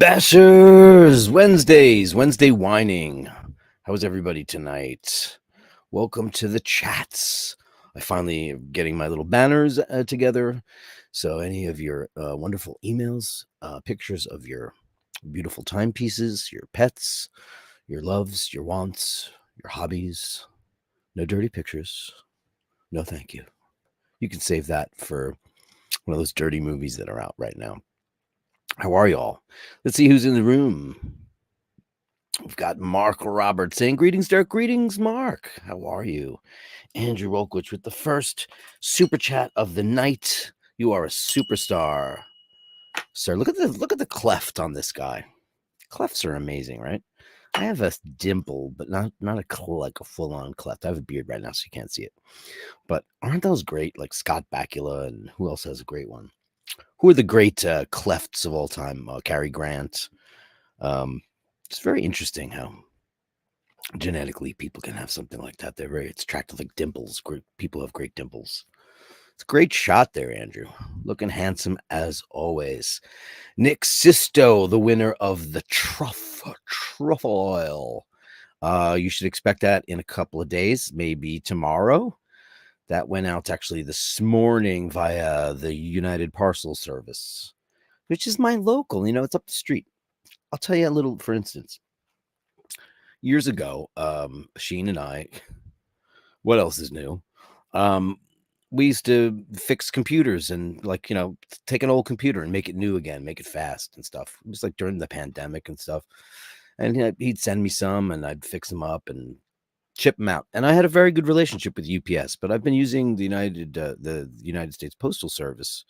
Bashers! Wednesday whining. How's everybody tonight? Welcome to the chats. I finally am getting my little banners together. So any of your wonderful emails, pictures of your beautiful timepieces, your pets, your loves, your wants, your hobbies. No dirty pictures. No thank you. You can save that for one of those dirty movies that are out right now. How are y'all? Let's see who's in the room. We've got Mark Roberts saying, greetings, Dirk. Greetings, Mark. How are you? Andrew Wolkowicz with the first super chat of the night. You are a superstar. Sir, look at the cleft on this guy. Clefts are amazing, right? I have a dimple, but not like a full-on cleft. I have a beard right now, so you can't see it. But aren't those great? Like Scott Bakula, and who else has a great one? Who are the great clefts of all time? Cary Grant. It's very interesting how genetically people can have something like that. They're very attractive, like dimples. Great people have great dimples. It's a great shot there, Andrew. Looking handsome as always. Nick Sisto, the winner of the truffle oil. You should expect that in a couple of days, maybe tomorrow. That went out actually this morning via the United Parcel Service, which is my local. You know, it's up the street. I'll tell you a little, for instance. Years ago, Sheen and I, what else is new? We used to fix computers and, like, you know, take an old computer and make it new again, make it fast and stuff. It was like during the pandemic and stuff. And you know, he'd send me some and I'd fix them up and ship them out. And I had a very good relationship with UPS, but I've been using the United States Postal Service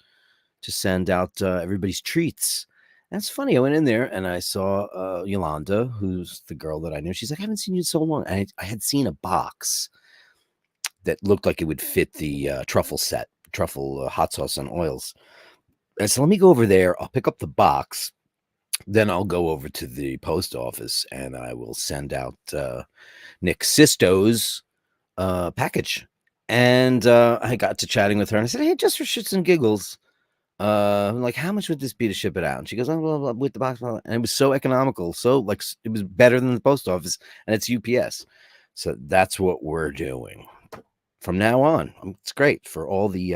to send out everybody's treats. That's funny. I went in there and I saw Yolanda, who's the girl that I knew. She's like, I haven't seen you in so long. And I had seen a box that looked like it would fit the truffle set, truffle hot sauce and oils. And so let me go over there. I'll pick up the box. Then I'll go over to the post office and I will send out Nick Sisto's package. And I got to chatting with her and I said, hey, just for shits and giggles, like, how much would this be to ship it out? And she goes, oh, blah, blah, with the box, blah, blah. And it was so economical. So, like, it was better than the post office, and it's UPS. So that's what we're doing from now on. It's great for all of the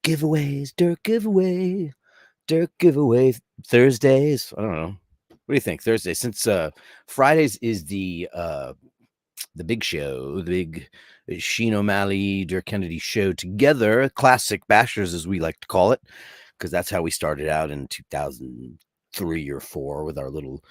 giveaways, Dirk giveaway Thursdays. I don't know. What do you think? Thursday, since Fridays is the big show, the big Sheen O'Malley, Dirk Kennedy show together, classic bashers as we like to call it, because that's how we started out in 2003 or 4 with our little.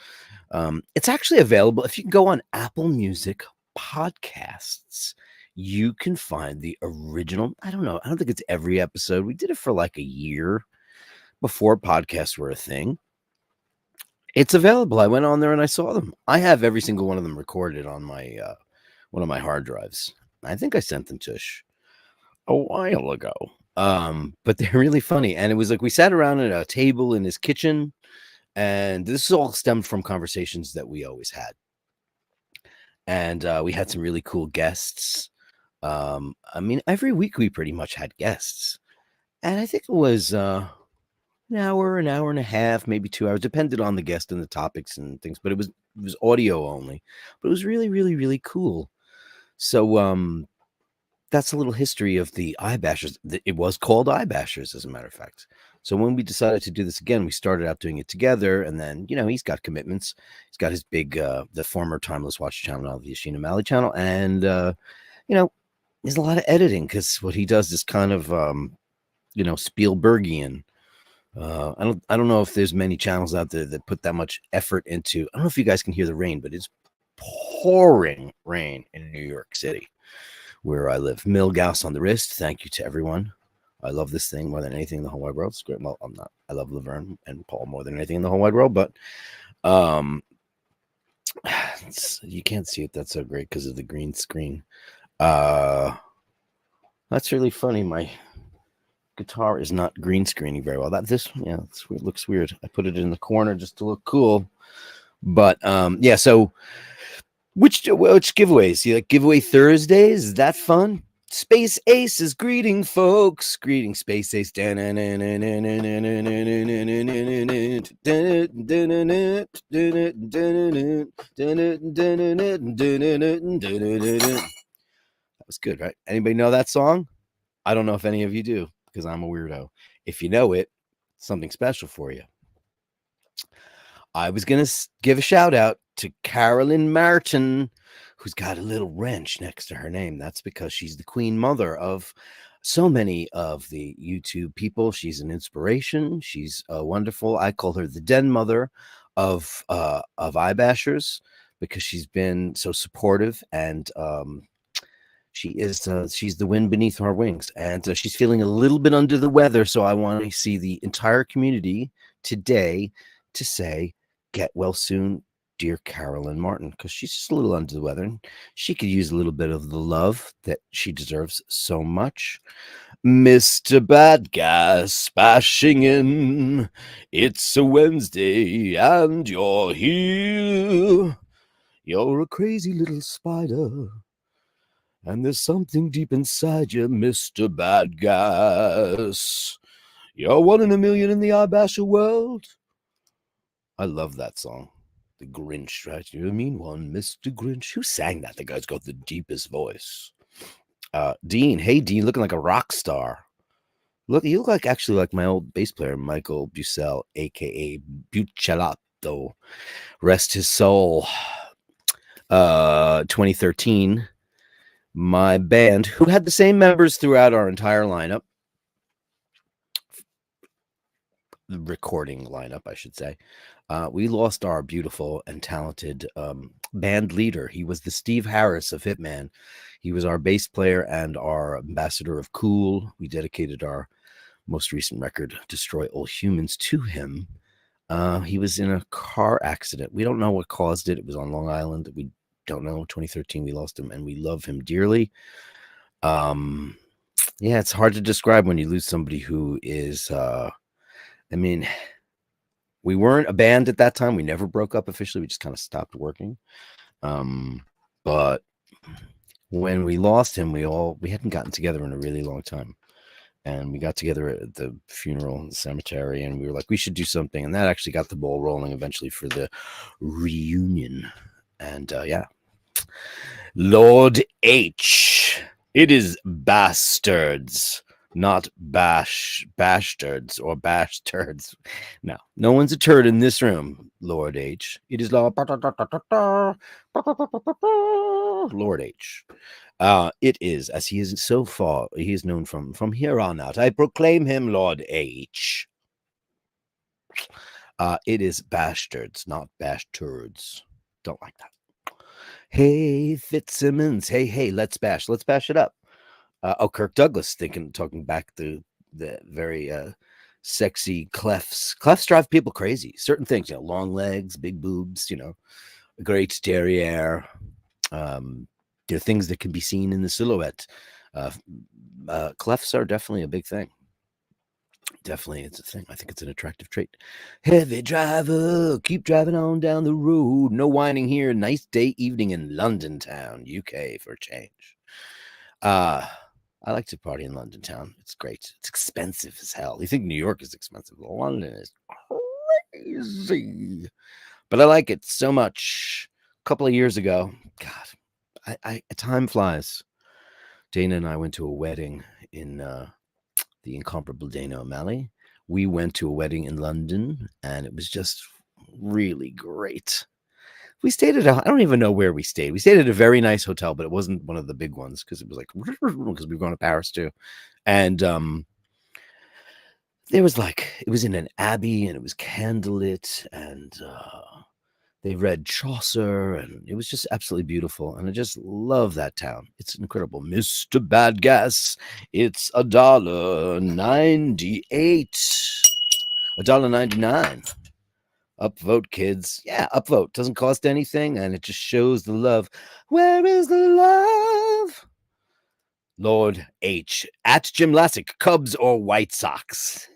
It's actually available if you can go on Apple Music Podcasts. You can find the original. I don't know. I don't think it's every episode. We did it for like a year before podcasts were a thing. It's available. I went on there and I saw them. I have every single one of them recorded on my one of my hard drives. I think I sent them to Ish a while ago. But they're really funny. And it was like we sat around at a table in his kitchen, and this all stemmed from conversations that we always had. And we had some really cool guests. I mean, every week we pretty much had guests. And I think it was an hour and a half, maybe 2 hours, depended on the guest and the topics and things. But it was audio only. But it was really, really, really cool. So that's a little history of the iBashers. It was called iBashers, as a matter of fact. So when we decided to do this again, we started out doing it together. And then, you know, he's got commitments. He's got his big, the former Timeless Watch channel, now the Sheen O'Malley channel. And, you know, there's a lot of editing because what he does is kind of, you know, Spielbergian. I don't know if there's many channels out there that put that much effort into. I don't know if you guys can hear the rain, but it's pouring rain in New York City, where I live. Milgauss on the wrist. Thank you to everyone. I love this thing more than anything in the whole wide world. It's great. Well, I'm not. I love Laverne and Paul more than anything in the whole wide world, but you can't see it. That's so great because of the green screen. That's really funny. My guitar is not green screening very well. It looks weird. I put it in the corner just to look cool. But yeah, so which giveaways? You like giveaway Thursdays? Is that fun? Space Ace is greeting folks. Greeting Space Ace. That was good, right? Anybody know that song? I don't know if any of you do, because I'm a weirdo. If you know it, something special for you. I was going to give a shout out to Carolyn Martin, who's got a little wrench next to her name. That's because she's the queen mother of so many of the YouTube people. She's an inspiration. She's wonderful. I call her the den mother of iBashers because she's been so supportive, and she's the wind beneath our wings, and she's feeling a little bit under the weather. So I want to see the entire community today to say, get well soon, dear Carolyn Martin, because she's just a little under the weather, and she could use a little bit of the love that she deserves so much. Mr. Bad Guy smashing in. It's a Wednesday and you're here. You're a crazy little spider, and there's something deep inside you, Mr. Bad Guys. You're 1 in a million in the iBasher world. I love that song. The Grinch, right? You're a mean one, Mr. Grinch. Who sang that? The guy's got the deepest voice. Dean. Hey, Dean, looking like a rock star. You look actually like my old bass player, Michael Bucell, a.k.a. Buccellato. Rest his soul. 2013. My band, who had the same members throughout our entire lineup, the recording lineup, I should say, we lost our beautiful and talented band leader. He was the Steve Harris of Hitman. He was our bass player and our ambassador of cool. We dedicated our most recent record, Destroy All Humans, to him. He was in a car accident. We don't know what caused it. It was on Long Island. We don't know. 2013, we lost him, and we love him dearly. Yeah, it's hard to describe when you lose somebody who is, we weren't a band at that time. We never broke up officially. We just kind of stopped working. But when we lost him, we hadn't gotten together in a really long time. And we got together at the funeral in the cemetery, and we were like, we should do something. And that actually got the ball rolling eventually for the reunion. And yeah. Lord H. It is bastards, not bastards or bastards. No one's a turd in this room, Lord H. It is Lord H. It is, as he is so far, he is known from here on out. I proclaim him Lord H. It is bastards, not bastards. Don't like that. Hey, Fitzsimmons. Hey, let's bash it up. Kirk Douglas, talking back the very sexy clefs. Clefs drive people crazy. Certain things, long legs, big boobs, a great derriere. There are things that can be seen in the silhouette. Clefs are definitely a big thing. Definitely, it's a thing. I think it's an attractive trait. Heavy driver, keep driving on down the road. No whining here. Nice day evening in London town, UK for a change. I like to party in London town. It's great. It's expensive as hell. You think New York is expensive? London is crazy. But I like it so much. A couple of years ago, God, time flies. Dana and I went to a wedding in the incomparable Dana O'Malley. We went to a wedding in London, and it was just really great. We stayed at I don't even know where we stayed. We stayed at a very nice hotel, but it wasn't one of the big ones because it was like, because we were going to Paris too. And there was it was in an abbey, and it was candlelit, and they read Chaucer, and it was just absolutely beautiful. And I just love that town. It's incredible. Mr. Bad Gas, it's $1.98. $1.99. Upvote, kids. Yeah, upvote. Doesn't cost anything, and it just shows the love. Where is the love? Lord H. At Jim Lassick, Cubs or White Sox?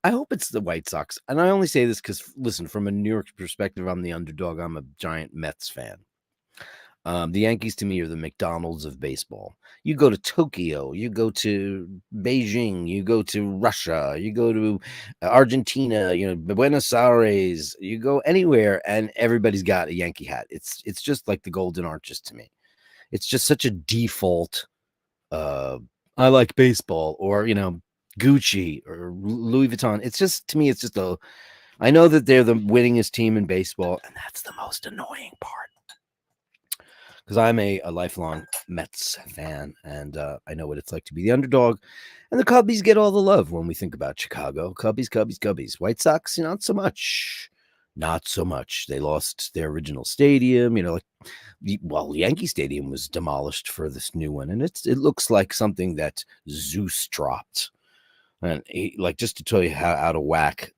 I hope it's the White Sox. And I only say this because, listen, from a New York perspective, I'm the underdog. I'm a giant Mets fan. The Yankees, to me, are the McDonald's of baseball. You go to Tokyo, you go to Beijing, you go to Russia, you go to Argentina, Buenos Aires, you go anywhere, and everybody's got a Yankee hat. It's just like the Golden Arches to me. It's just such a default. I like baseball, or Gucci or Louis Vuitton. It's just, to me, it's just I know that they're the winningest team in baseball, and that's the most annoying part. Because I'm a lifelong Mets fan, and I know what it's like to be the underdog. And the Cubbies get all the love when we think about Chicago. Cubbies. White Sox, not so much. Not so much. They lost their original stadium. Yankee Stadium was demolished for this new one, and it looks like something that Zeus dropped. And just to tell you how out of whack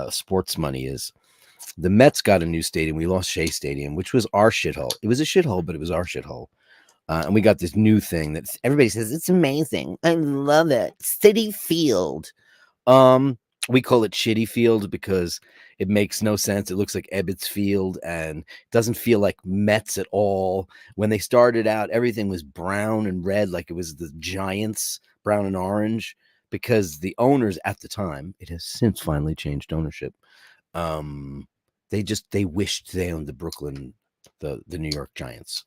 sports money is. The Mets got a new stadium. We lost Shea Stadium, which was our shithole. It was a shithole, but it was our shithole. And we got this new thing that everybody says, it's amazing. I love it. City Field. We call it Shitty Field because it makes no sense. It looks like Ebbets Field and it doesn't feel like Mets at all. When they started out, everything was brown and red, like it was the Giants, brown and orange, because the owners at the time, it has since finally changed ownership. They wished they owned the New York Giants,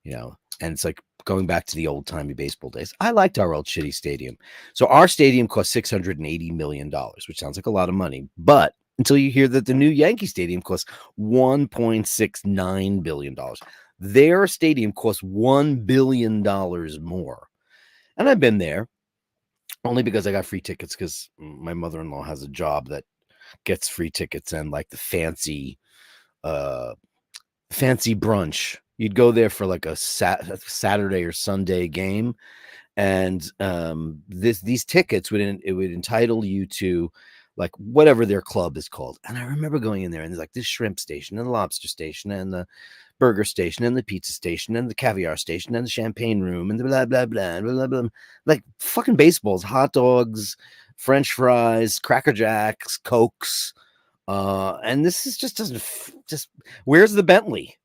and it's like going back to the old timey baseball days. I liked our old shitty stadium. So our stadium cost $680 million, which sounds like a lot of money, but until you hear that the new Yankee Stadium costs $1.69 billion. Their stadium costs $1 billion more. And I've been there only because I got free tickets because my mother-in-law has a job that gets free tickets and like the fancy brunch. You'd go there for like a Saturday or Sunday game, and these tickets would entitle you to like whatever their club is called. And I remember going in there and there's like this shrimp station and the lobster station and the burger station and the pizza station and the caviar station and the champagne room and the blah blah blah blah blah, like fucking baseballs, hot dogs, French fries, Cracker Jacks, Cokes. And this is just where's the Bentley?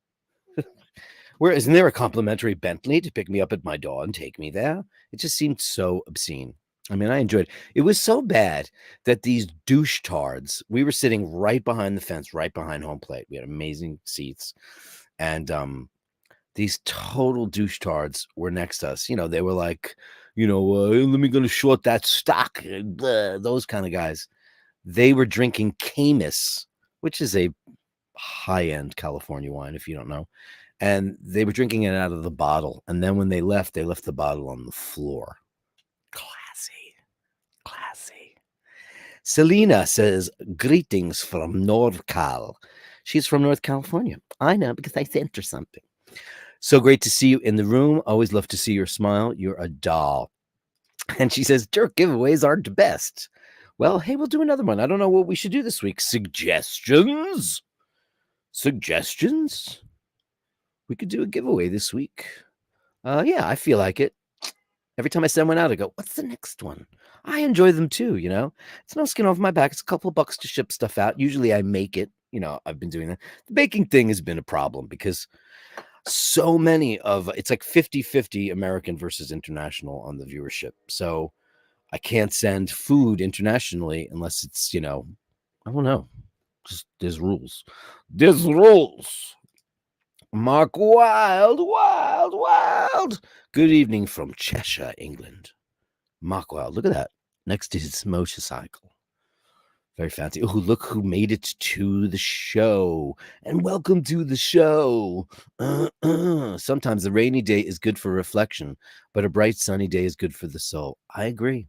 Where isn't there a complimentary Bentley to pick me up at my door and take me there? It just seemed so obscene. I mean, I enjoyed it. It was so bad that these douche tards, we were sitting right behind the fence, right behind home plate. We had amazing seats. And these total douche tards were next to us. They were like, let me go to short that stock. Those kind of guys. They were drinking Camus, which is a high-end California wine, if you don't know. And they were drinking it out of the bottle. And then when they left the bottle on the floor. Classy. Selena says, greetings from NorCal. She's from North California. I know because I sent her something. So great to see you in the room. Always love to see your smile. You're a doll. And she says, Dirk, giveaways are the best. Well, hey, we'll do another one. I don't know what we should do this week. Suggestions? We could do a giveaway this week. Yeah, I feel like it. Every time I send one out, I go, what's the next one? I enjoy them too, It's no skin off my back. It's a couple of bucks to ship stuff out. Usually I make it. I've been doing that. The baking thing has been a problem because so many it's like 50-50 American versus international on the viewership. So I can't send food internationally unless it's, I don't know. Just there's rules. Mark Wild. Good evening from Cheshire, England. Mark Wild, look at that. Next to his motorcycle. Very fancy. Oh, look who made it to the show. And welcome to the show. Sometimes a rainy day is good for reflection, but a bright sunny day is good for the soul. I agree.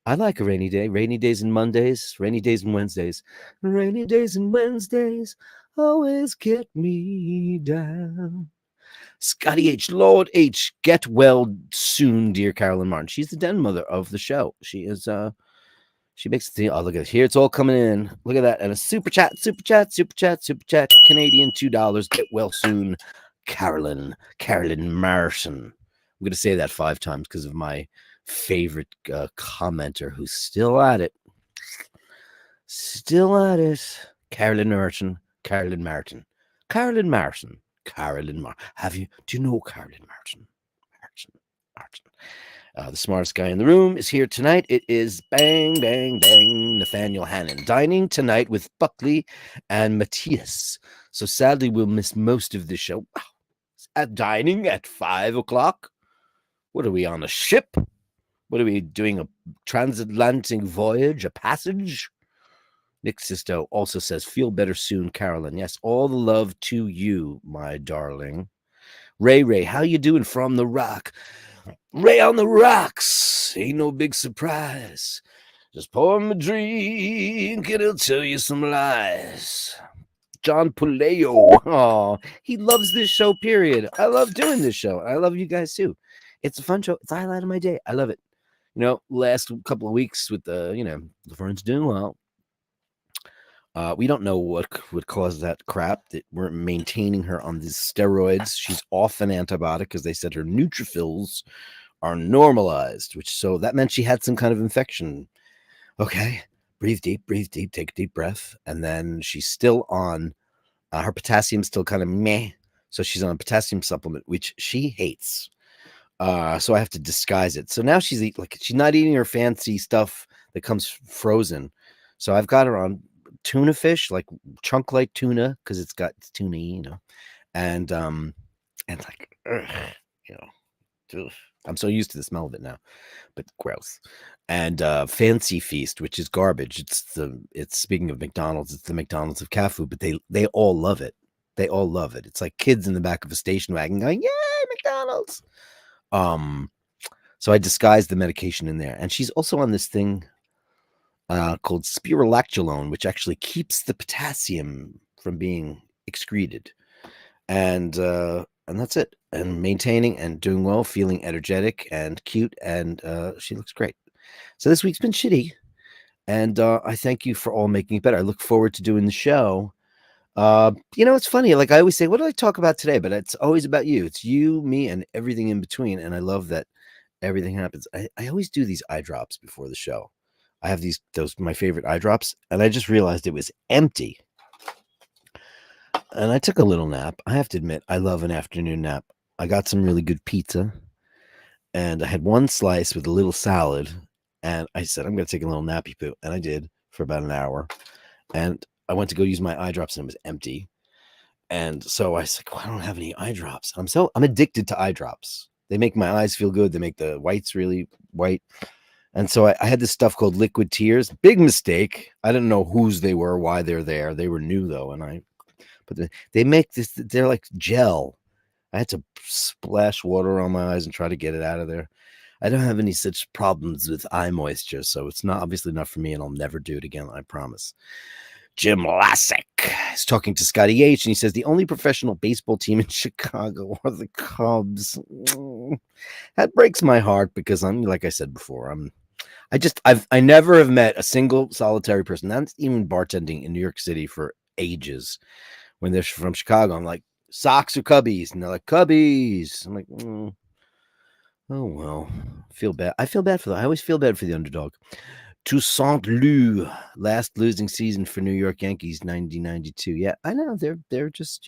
I like a rainy day. Rainy days and Mondays. Rainy days and Wednesdays. Rainy days and Wednesdays always get me down. Scotty H, Lord H, get well soon, dear Carolyn Martin. She's the den mother of the show. She is she makes the oh look at it. Here it's all coming in. Look at that. And a super chat, super chat, super chat, super chat. Canadian $2. Get well soon. Carolyn Martin. I'm gonna say that 5 times because of my favorite commenter who's still at it. Still at it. Carolyn Martin. Do you know Carolyn Martin? The smartest guy in the room is here tonight. It is bang, bang, bang, Nathaniel Hannon. Dining tonight with Buckley and Matthias. So sadly, we'll miss most of the show. At dining at 5 o'clock. What are we on a ship? What are we doing? A transatlantic voyage? A passage? Nick Sisto also says, feel better soon, Carolyn. Yes, all the love to you, my darling. Ray, how you doing from the rock? Ray on the rocks. Ain't no big surprise. Just pour him a drink and he'll tell you some lies. John Puleo. Oh, he loves this show, period. I love doing this show. I love you guys too. It's a fun show. It's the highlight of my day. I love it. Last couple of weeks with the, Laverne's doing well. We don't know what would cause that crap. That we're maintaining her on these steroids. She's off an antibiotic because they said her neutrophils are normalized, so that meant she had some kind of infection. Okay, breathe deep, take a deep breath. And then she's still on, her potassium's still kind of meh. So she's on a potassium supplement, which she hates. So I have to disguise it. So now she's not eating her fancy stuff that comes frozen. So I've got her on tuna fish, like chunk like tuna, because it's tuna, and I'm so used to the smell of it now, but gross. And Fancy Feast, which is garbage. It's speaking of McDonald's, it's the McDonald's of cat food, but they all love it. They all love it. It's like kids in the back of a station wagon going, "Yay, McDonald's!" So I disguised the medication in there, and she's also on this thing called spirulactulone, which actually keeps the potassium from being excreted, and that's it. And maintaining and doing well, feeling energetic and cute, and she looks great. So this week's been shitty, and I thank you for all making it better. I look forward to doing the show. It's funny. Like I always say, what do I talk about today? But it's always about you. It's you, me, and everything in between. And I love that everything happens. I always do these eye drops before the show. I have my favorite eye drops, and I just realized it was empty. And I took a little nap. I have to admit, I love an afternoon nap. I got some really good pizza, and I had one slice with a little salad, and I said, I'm going to take a little nappy poo. And I did for about an hour. And I went to go use my eye drops, and it was empty. And so I said, I don't have any eye drops. I'm addicted to eye drops. They make my eyes feel good. They make the whites really white. And so I had this stuff called Liquid Tears. Big mistake. I didn't know whose they were, why they're there. They were new though, but they make this. They're like gel. I had to splash water on my eyes and try to get it out of there. I don't have any such problems with eye moisture, so it's obviously not for me, and I'll never do it again. I promise. Jim Lassick is talking to Scotty H, and he says the only professional baseball team in Chicago are the Cubs. That breaks my heart because I'm, like I said before, I never have met a single solitary person, not even bartending in New York City for ages. When they're from Chicago, I'm like, Sox or Cubbies? And they're like, Cubbies. I'm like, oh well, feel bad. I feel bad for them. I always feel bad for the underdog. Toussaint Lou, last losing season for New York Yankees, 1992. Yeah, I know they're just,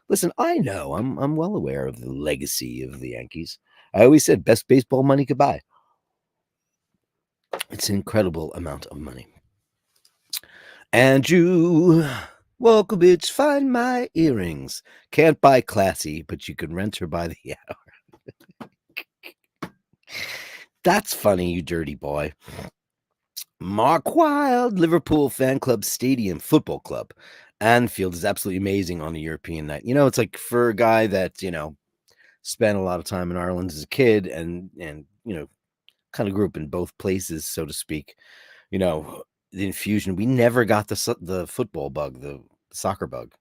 listen, I know I'm well aware of the legacy of the Yankees. I always said best baseball money could buy. It's an incredible amount of money. Andrew, walk a bitch, find my earrings. Can't buy classy, but you can rent her by the hour. That's funny, you dirty boy. Mark Wilde, Liverpool Fan Club Stadium Football Club. Anfield is absolutely amazing on a European night. It's like for a guy that, spent a lot of time in Ireland as a kid and kind of grew up in both places, so to speak. The infusion, we never got the football bug, the soccer bug.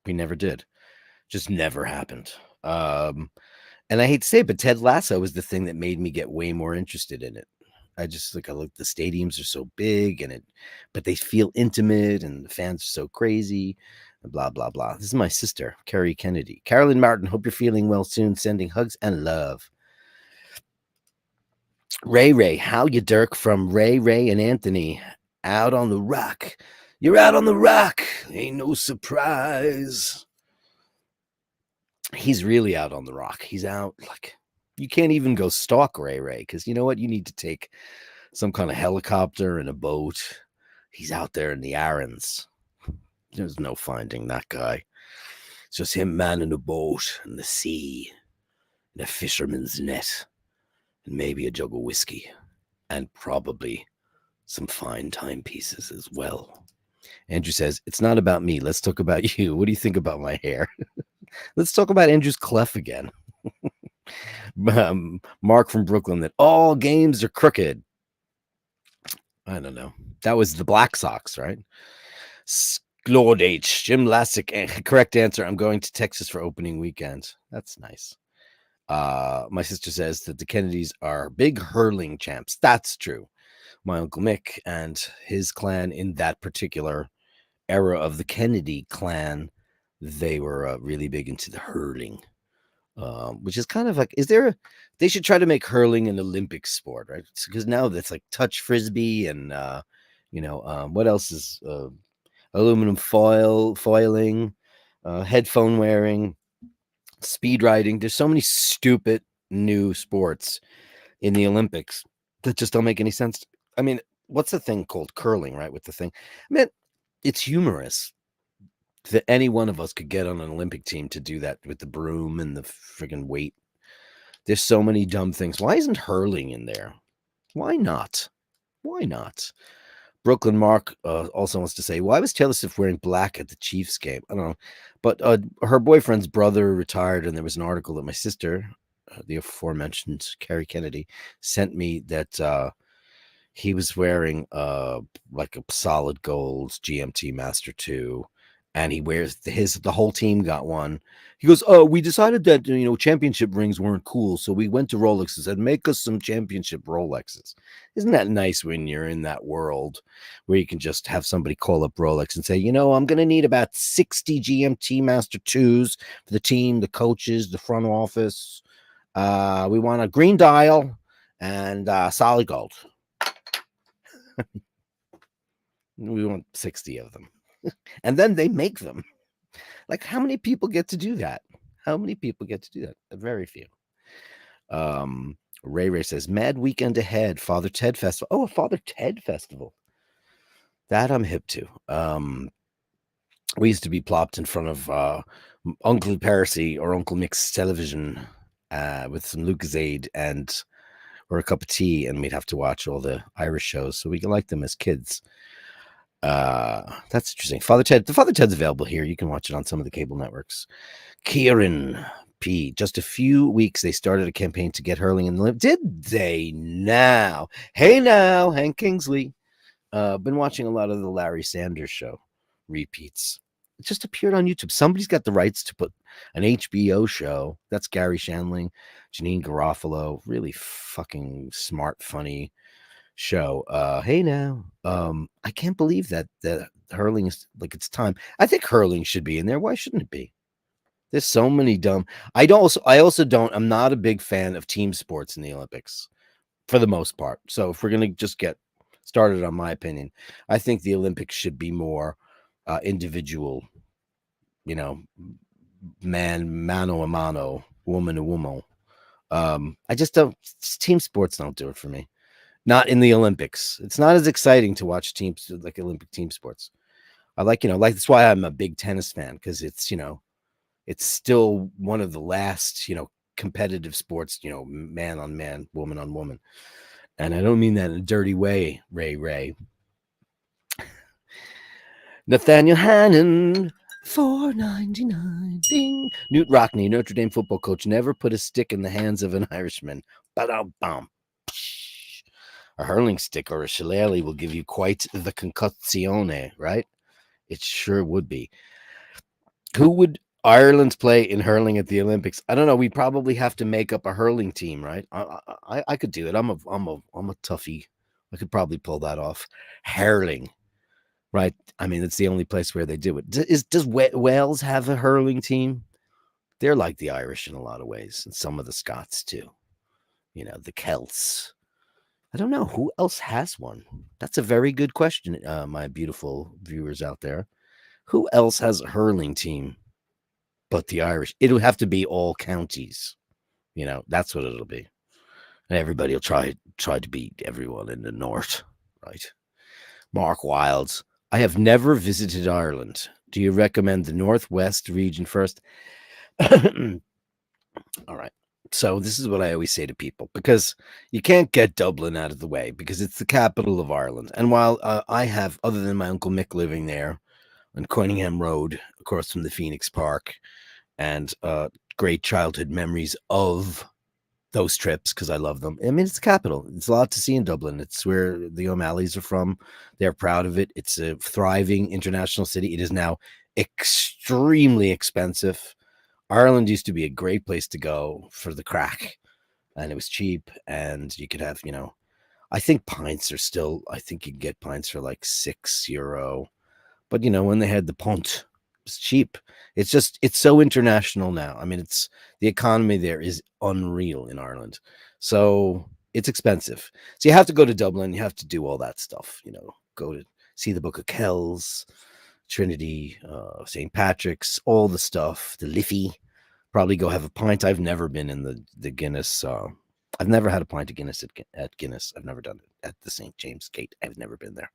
We never did. Just never happened. And I hate to say it, but Ted Lasso was the thing that made me get way more interested in it. I look, the stadiums are so big but they feel intimate and the fans are so crazy, and blah, blah, blah. This is my sister, Carrie Kennedy. Carolyn Martin, hope you're feeling well soon. Sending hugs and love. Ray, how you, Dirk? From Ray, and Anthony. Out on the rock. You're out on the rock. Ain't no surprise. He's really out on the rock. He's out like you can't even go stalk Ray because you know what? You need to take some kind of helicopter and a boat. He's out there in the Arons. There's no finding that guy. It's just him manning a boat in the sea, in a fisherman's net, and maybe a jug of whiskey, and probably some fine timepieces as well. Andrew says, it's not about me. Let's talk about you. What do you think about my hair? Let's talk about Andrew's clef again. Mark from Brooklyn, that all games are crooked. I don't know. That was the Black Sox, right? Lord H. Jim Lassick. Correct answer. I'm going to Texas for opening weekend. That's nice. My sister says that the Kennedys are big hurling champs. That's true. My Uncle Mick and his clan in that particular era of the Kennedy clan, they were really big into the hurling, which is kind of like, they should try to make hurling an Olympic sport, right? Because now that's like touch frisbee and, what else is aluminum foiling, headphone wearing, speed riding. There's so many stupid new sports in the Olympics that just don't make any sense. I mean, what's the thing called curling, right? With the thing, I mean, it's humorous that any one of us could get on an Olympic team to do that with the broom and the friggin' weight. There's so many dumb things. Why isn't hurling in there? Why not? Why not? Brooklyn Mark also wants to say, why was Taylor Swift wearing black at the Chiefs game? I don't know. But her boyfriend's brother retired, and there was an article that my sister, the aforementioned Carrie Kennedy, sent me that he was wearing like a solid gold GMT Master 2, and he wears the whole team got one. He goes, oh, we decided that championship rings weren't cool, so we went to Rolex and said, make us some championship Rolexes. Isn't that nice when you're in that world where you can just have somebody call up Rolex and say, I'm going to need about 60 GMT Master 2s for the team, the coaches, the front office. We want a green dial and solid gold. We want 60 of them. And then they make them. Like, how many people get to do that? Very few. Ray says, mad weekend ahead. Father Ted Festival. Oh, a Father Ted Festival. That I'm hip to. We used to be plopped in front of Uncle Percy or Uncle Mick's television with some Lucozade or a cup of tea, and we'd have to watch all the Irish shows, so we can like them as kids. That's interesting. The Father Ted's available here. You can watch it on some of the cable networks. Kieran P. Just a few weeks, they started a campaign to get hurling in the Olympics. Did they now? Hey now, Hank Kingsley. Been watching a lot of the Larry Sanders Show repeats. It just appeared on YouTube. Somebody's got the rights to put an HBO show. That's Gary Shandling, Janine Garofalo. Really fucking smart, funny show. Hey now. I can't believe that hurling is like, it's time. I think hurling should be in there. Why shouldn't it be? There's so many dumb. I'm not a big fan of team sports in the Olympics for the most part. So if we're gonna just get started on my opinion, I think the Olympics should be more individual, mano a mano, woman to woman. I just don't. Team sports don't do it for me. Not in the Olympics. It's not as exciting to watch teams like Olympic team sports. I like that's why I'm a big tennis fan, because it's still one of the last competitive sports, man on man, woman on woman. And I don't mean that in a dirty way, Ray. Nathaniel Hannon, $4.99. Ding. Newt Rockney, Notre Dame football coach, never put a stick in the hands of an Irishman. Ba-da-bum. A hurling stick or a shillelagh will give you quite the concussione, right? It sure would be. Who would Ireland play in hurling at the Olympics? I don't know. We probably have to make up a hurling team, right? I could do it. I'm a toughie. I could probably pull that off. Hurling, right? I mean, it's the only place where they do it. Does Wales have a hurling team? They're like the Irish in a lot of ways, and some of the Scots too. You know, the Celts. I don't know who else has one. That's a very good question, my beautiful viewers out there. Who else has a hurling team but the Irish? It'll have to be all counties. You know, that's what it'll be. And everybody will try to beat everyone in the north, right? Mark Wilds. I have never visited Ireland. Do you recommend the Northwest region first? All right. So this is what I always say to people, because you can't get Dublin out of the way because it's the capital of Ireland. And while I have, other than my Uncle Mick living there on Coiningham Road, across from the Phoenix Park, and great childhood memories of those trips because I love them. I mean, it's the capital. It's a lot to see in Dublin. It's where the O'Malleys are from. They're proud of it. It's a thriving international city. It is now extremely expensive. Ireland used to be a great place to go for the crack, and it was cheap, and you could have, I think pints are still, I think you can get pints for like €6. But, when they had the pont, it's cheap. It's so international now. I mean, the economy there is unreal in Ireland. So it's expensive. So you have to go to Dublin. You have to do all that stuff, go to see the Book of Kells, Trinity, St. Patrick's, all the stuff, the Liffey. Probably go have a pint. I've never been in the Guinness. I've never had a pint of Guinness at Guinness. I've never done it at the St. James Gate. I've never been there.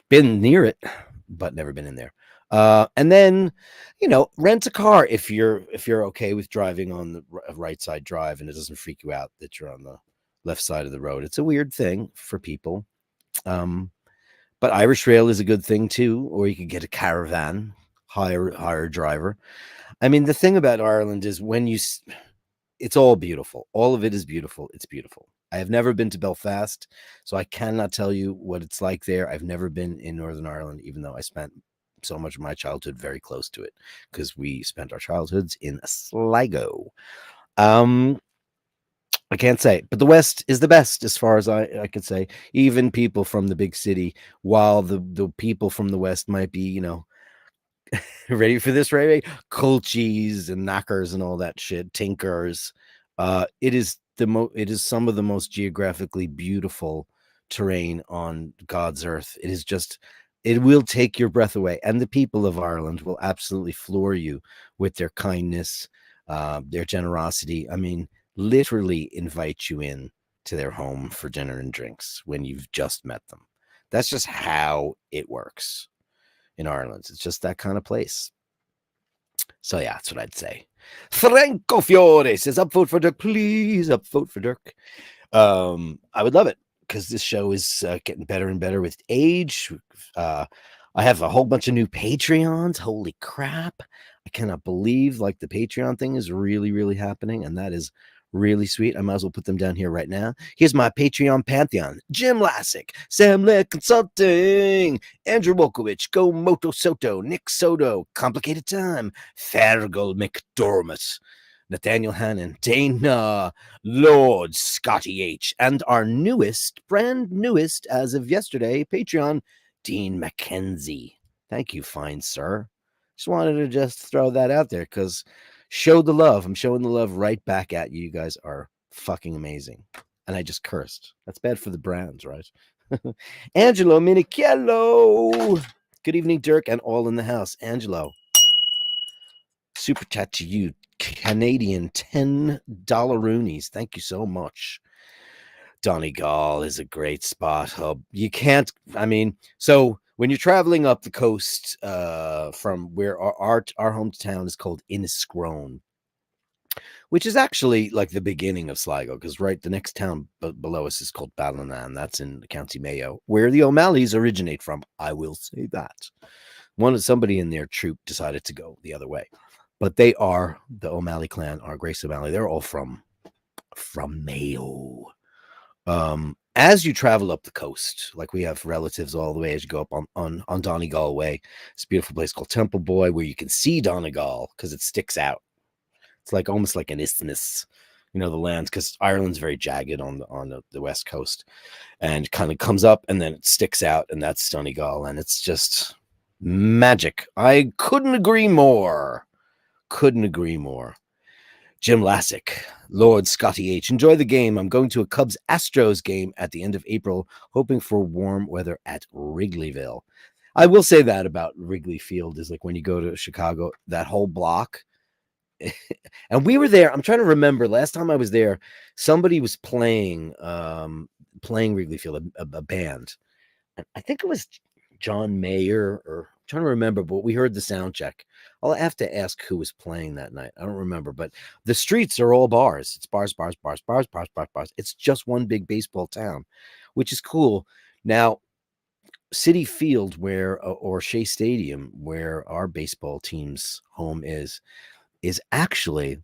Been near it, but never been in there. And then, rent a car if you're okay with driving on the right side drive and it doesn't freak you out that you're on the left side of the road. It's a weird thing for people. But Irish Rail is a good thing too, or you could get a caravan, hire a driver. I mean, the thing about Ireland is it's all beautiful. All of it is beautiful. It's beautiful. I have never been to Belfast, so I cannot tell you what it's like there. I've never been in Northern Ireland, even though I spent so much of my childhood very close to it, because we spent our childhoods in Sligo. I can't say, but the West is the best as far as I could say. Even people from the big city, while the people from the West might be, ready for this, Ray? Culchies and knockers and all that shit, tinkers. It is some of the most geographically beautiful terrain on God's earth. It will take your breath away, and the people of Ireland will absolutely floor you with their kindness, their generosity. I mean, literally invite you in to their home for dinner and drinks when you've just met them. That's just how it works in Ireland. It's just that kind of place. So yeah, that's what I'd say. Franco Fiore says, upvote for Dirk, please. Upvote for Dirk. I would love it because this show is getting better and better with age. I have a whole bunch of new Patreons. Holy crap. I cannot believe the Patreon thing is really, really happening. And that is really sweet. I might as well put them down here right now. Here's my Patreon pantheon: Jim Lassick, Sam Leck Consulting, Andrew Wolkowicz, Go Moto Soto, Nick Soto, Complicated Time, Fergal McDormott, Nathaniel Hannon, Dana, Lord Scotty H, and our brand newest as of yesterday, Patreon, Dean McKenzie. Thank you, fine sir. Just wanted to throw that out there because show the love. I'm showing the love right back at you. You guys are fucking amazing. And I just cursed. That's bad for the brands, right? Angelo Minichello. Good evening, Dirk, and all in the house. Angelo, super chat to you. Canadian $10 Roonies. Thank you so much. Donegal is a great spot. You can't, so when you're traveling up the coast from where our hometown is called Inniscrone, which is actually like the beginning of Sligo, because the next town below us is called Ballinan. That's in County Mayo, where the O'Malleys originate from. I will say that. Somebody in their troop decided to go the other way, but the O'Malley clan are Grace O'Malley. They're all from Mayo. as you travel up the coast, like we have relatives all the way as you go up on Donegal Way. It's a beautiful place called Temple Boy where you can see Donegal because it sticks out. It's like almost like an isthmus, the lands, because Ireland's very jagged on the west coast, and kind of comes up and then it sticks out, and that's Donegal, and it's just magic. I couldn't agree more. Couldn't agree more. Jim Lassick, Lord Scotty H. Enjoy the game. I'm going to a Cubs Astros game at the end of April, hoping for warm weather at Wrigleyville. I will say that about Wrigley Field is like when you go to Chicago, that whole block. And we were there. I'm trying to remember. Last time I was there, somebody was playing Wrigley Field, a band. I think it was John Mayer, or I'm trying to remember, but we heard the sound check. I'll have to ask who was playing that night. I don't remember, but the streets are all bars. It's bars, bars, bars, bars, bars, bars, bars. It's just one big baseball town, which is cool. Now, Citi Field, or Shea Stadium, where our baseball team's home is actually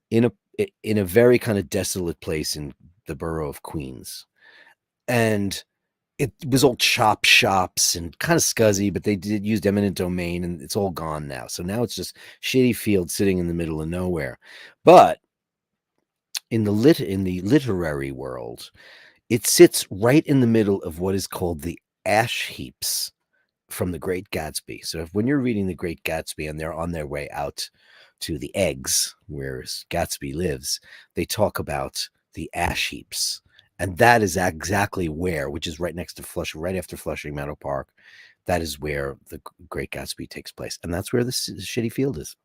in a very kind of desolate place in the borough of Queens. And it was all chop shops and kind of scuzzy, but they did use eminent domain, and it's all gone now. So now it's just shitty field sitting in the middle of nowhere. But in the literary world, it sits right in the middle of what is called the ash heaps from The Great Gatsby. So when you're reading The Great Gatsby and they're on their way out to the eggs where Gatsby lives, they talk about the ash heaps. And that is exactly where, which is right next to Flushing, right after Flushing Meadow Park. That is where The Great Gatsby takes place. And that's where the shitty field is.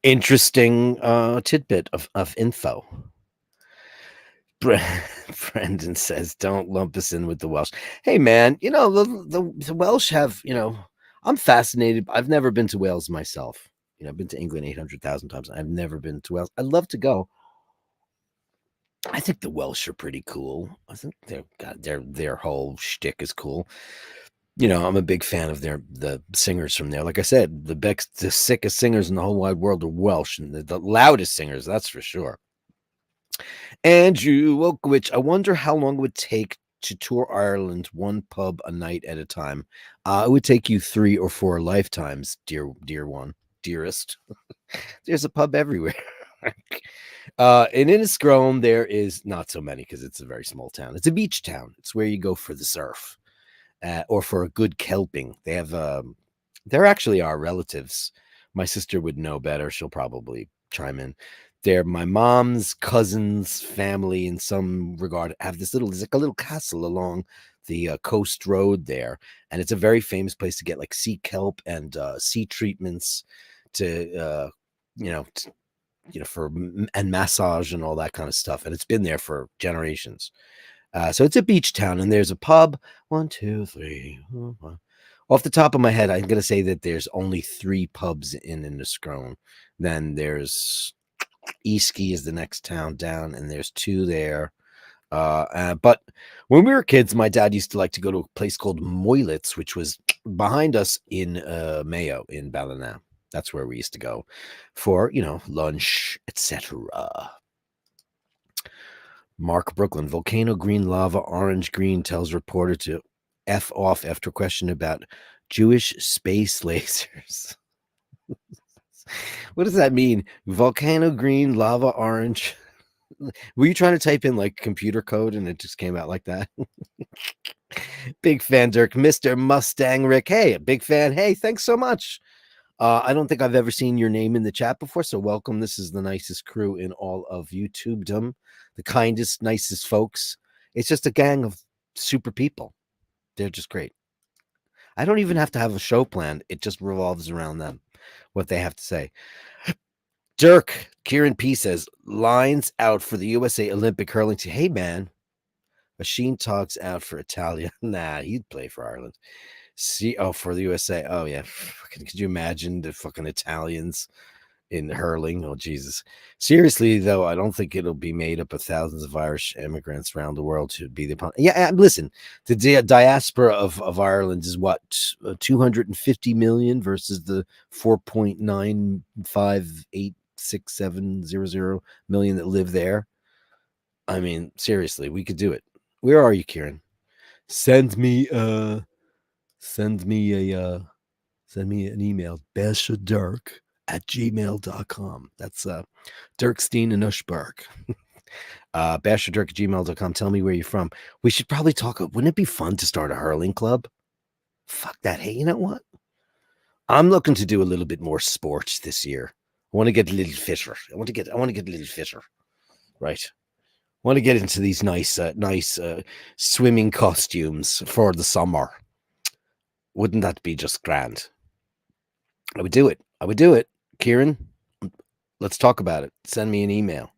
Interesting tidbit of info. Brendan says, don't lump us in with the Welsh. Hey, man, the Welsh have, I'm fascinated. I've never been to Wales myself. I've been to England 800,000 times. I've never been to Wales. I'd love to go. I think the Welsh are pretty cool. I think their whole shtick is cool. I'm a big fan of the singers from there. Like I said, the sickest singers in the whole wide world are Welsh, and the loudest singers, that's for sure. Andrew Wolkowicz, I wonder how long it would take to tour Ireland one pub a night at a time. It would take you 3 or 4 lifetimes, dear one, dearest. There's a pub everywhere. In Inniscrone, there is not so many because it's a very small town. It's a beach town. It's where you go for the surf or for a good kelping. They have, they're actually our relatives. My sister would know better. She'll probably chime in. They're my mom's cousin's family in some regard. Have there's like a little castle along the coast road there. And it's a very famous place to get like sea kelp and sea treatments to, and massage and all that kind of stuff. And it's been there for generations. So it's a beach town, and there's a pub. 1, 2, 3. Off the top of my head, I'm going to say that there's only 3 pubs in Inniscrone. Then there's Eastkey is the next town down, and there's 2 there. But when we were kids, my dad used to like to go to a place called Moylets, which was behind us in Mayo in Ballina. That's where we used to go for, lunch, etc. Mark Brooklyn, volcano green lava, orange green, tells reporter to F off after question about Jewish space lasers. What does that mean? Volcano green, lava orange. Were you trying to type in like computer code and it just came out like that? Big fan, Dirk. Mr. Mustang Rick. Hey, a big fan. Hey, thanks so much. I don't think I've ever seen your name in the chat before, so welcome. This is the nicest crew in all of YouTubedom, the kindest, nicest folks. It's just a gang of super people. They're just great. I don't even have to have a show planned. It just revolves around them, what they have to say. Dirk, Kieran P says, lines out for the USA Olympic hurling team. Hey, man. Machine talks out for Italia. Nah, he'd play for Ireland. For the USA. Oh, yeah. Could you imagine the fucking Italians in hurling? Oh, Jesus. Seriously, though, I don't think it'll be made up of thousands of Irish immigrants around the world to be the opponent. Yeah, listen, the diaspora of Ireland is what? 250 million versus the 4.9586700 million that live there. I mean, seriously, we could do it. Where are you, Kieran? Send me send me a send me an email, bashadirk@gmail.com. That's Dirkstein and Ushberg. bashadirk@gmail.com. Tell me where you're from. We should probably talk. Wouldn't it be fun to start a hurling club? Fuck that. Hey, you know what? I'm looking to do a little bit more sports this year. I want to get a little fitter. I want to get a little fitter. Right. I want to get into these nice swimming costumes for the summer. Wouldn't that be just grand? I would do it. I would do it. Kieran, let's talk about it. Send me an email.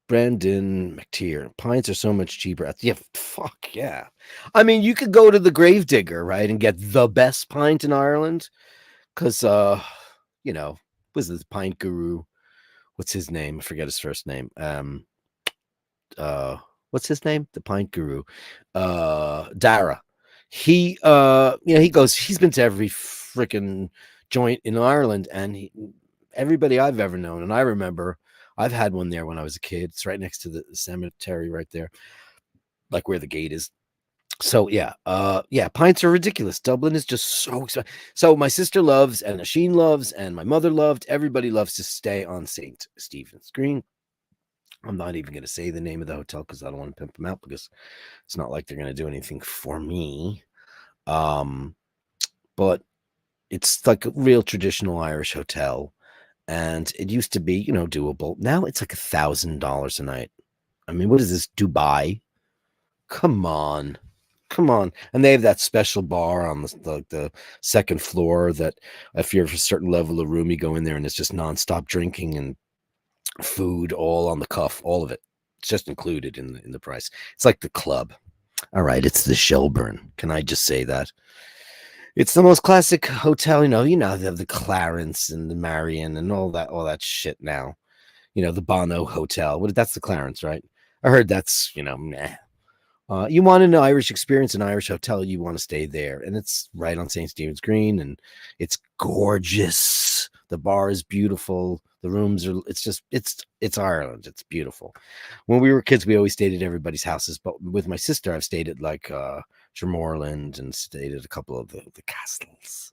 Brendan McTeer. Pints are so much cheaper. Yeah, fuck yeah. I mean, you could go to the Gravedigger, right, and get the best pint in Ireland. Because, you know, was this pint guru? What's his name? I forget his first name. What's his name? The pint guru. Dara. He he goes, he's been to every freaking joint in Ireland, and everybody I've ever known, and I remember I've had one there when I was a kid. It's right next to the cemetery right there, like where the gate is. So yeah, pints are ridiculous. Dublin is just so expensive. So my sister loves, and Asheen loves, and my mother loved. Everybody loves to stay on St. Stephen's Green. I'm not even going to say the name of the hotel because I don't want to pimp them out, because it's not like they're going to do anything for me. But it's like a real traditional Irish hotel, and it used to be, doable. Now it's like $1,000 a night. I mean, what is this, Dubai? Come on. And they have that special bar on the second floor that if you're a certain level of room, you go in there and it's just nonstop drinking and food all on the cuff, all of it. It's just included in the price. It's like the club. All right, it's the Shelburne. Can I just say that? It's the most classic hotel, they have the Clarence and the Marion and all that shit now. The Bono Hotel. That's the Clarence, right? I heard that's, meh. You want an Irish experience, an Irish hotel, you want to stay there. And it's right on St. Stephen's Green, and it's gorgeous. The bar is beautiful. The rooms are, it's Ireland. It's beautiful. When we were kids, we always stayed at everybody's houses. But with my sister, I've stayed at like Drumorland and stayed at a couple of the castles,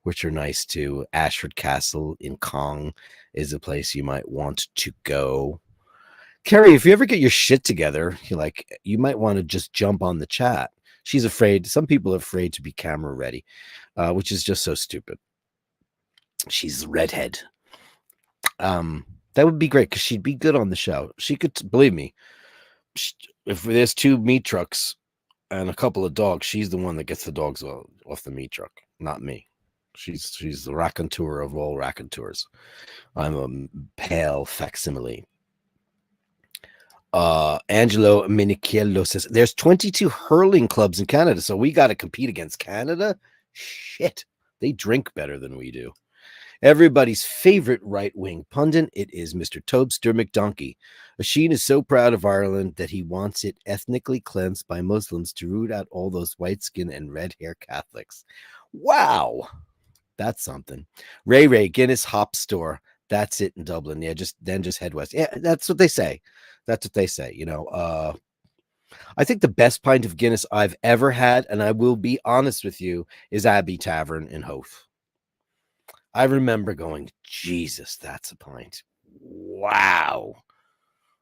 which are nice too. Ashford Castle in Cong is a place you might want to go. Carrie, if you ever get your shit together, you might want to just jump on the chat. She's afraid. Some people are afraid to be camera ready, which is just so stupid. She's a redhead. That would be great because she'd be good on the show. She could, believe me, if there's 2 meat trucks and a couple of dogs, she's the one that gets the dogs off the meat truck, not me. She's the raconteur of all raconteurs. I'm a pale facsimile. Angelo Minichiello says there's 22 hurling clubs in Canada, so we got to compete against Canada. Shit, they drink better than we do. Everybody's favorite right-wing pundit, it is Mr. Tobster McDonkey. Asheen is so proud of Ireland that he wants it ethnically cleansed by Muslims to root out all those white skin and red hair Catholics. Wow, that's something. Ray Guinness Hop Store. That's it in Dublin. Yeah, just head west. Yeah, that's what they say. That's what they say. I think the best pint of Guinness I've ever had, and I will be honest with you, is Abbey Tavern in Howth. I remember going, Jesus, that's a pint. Wow.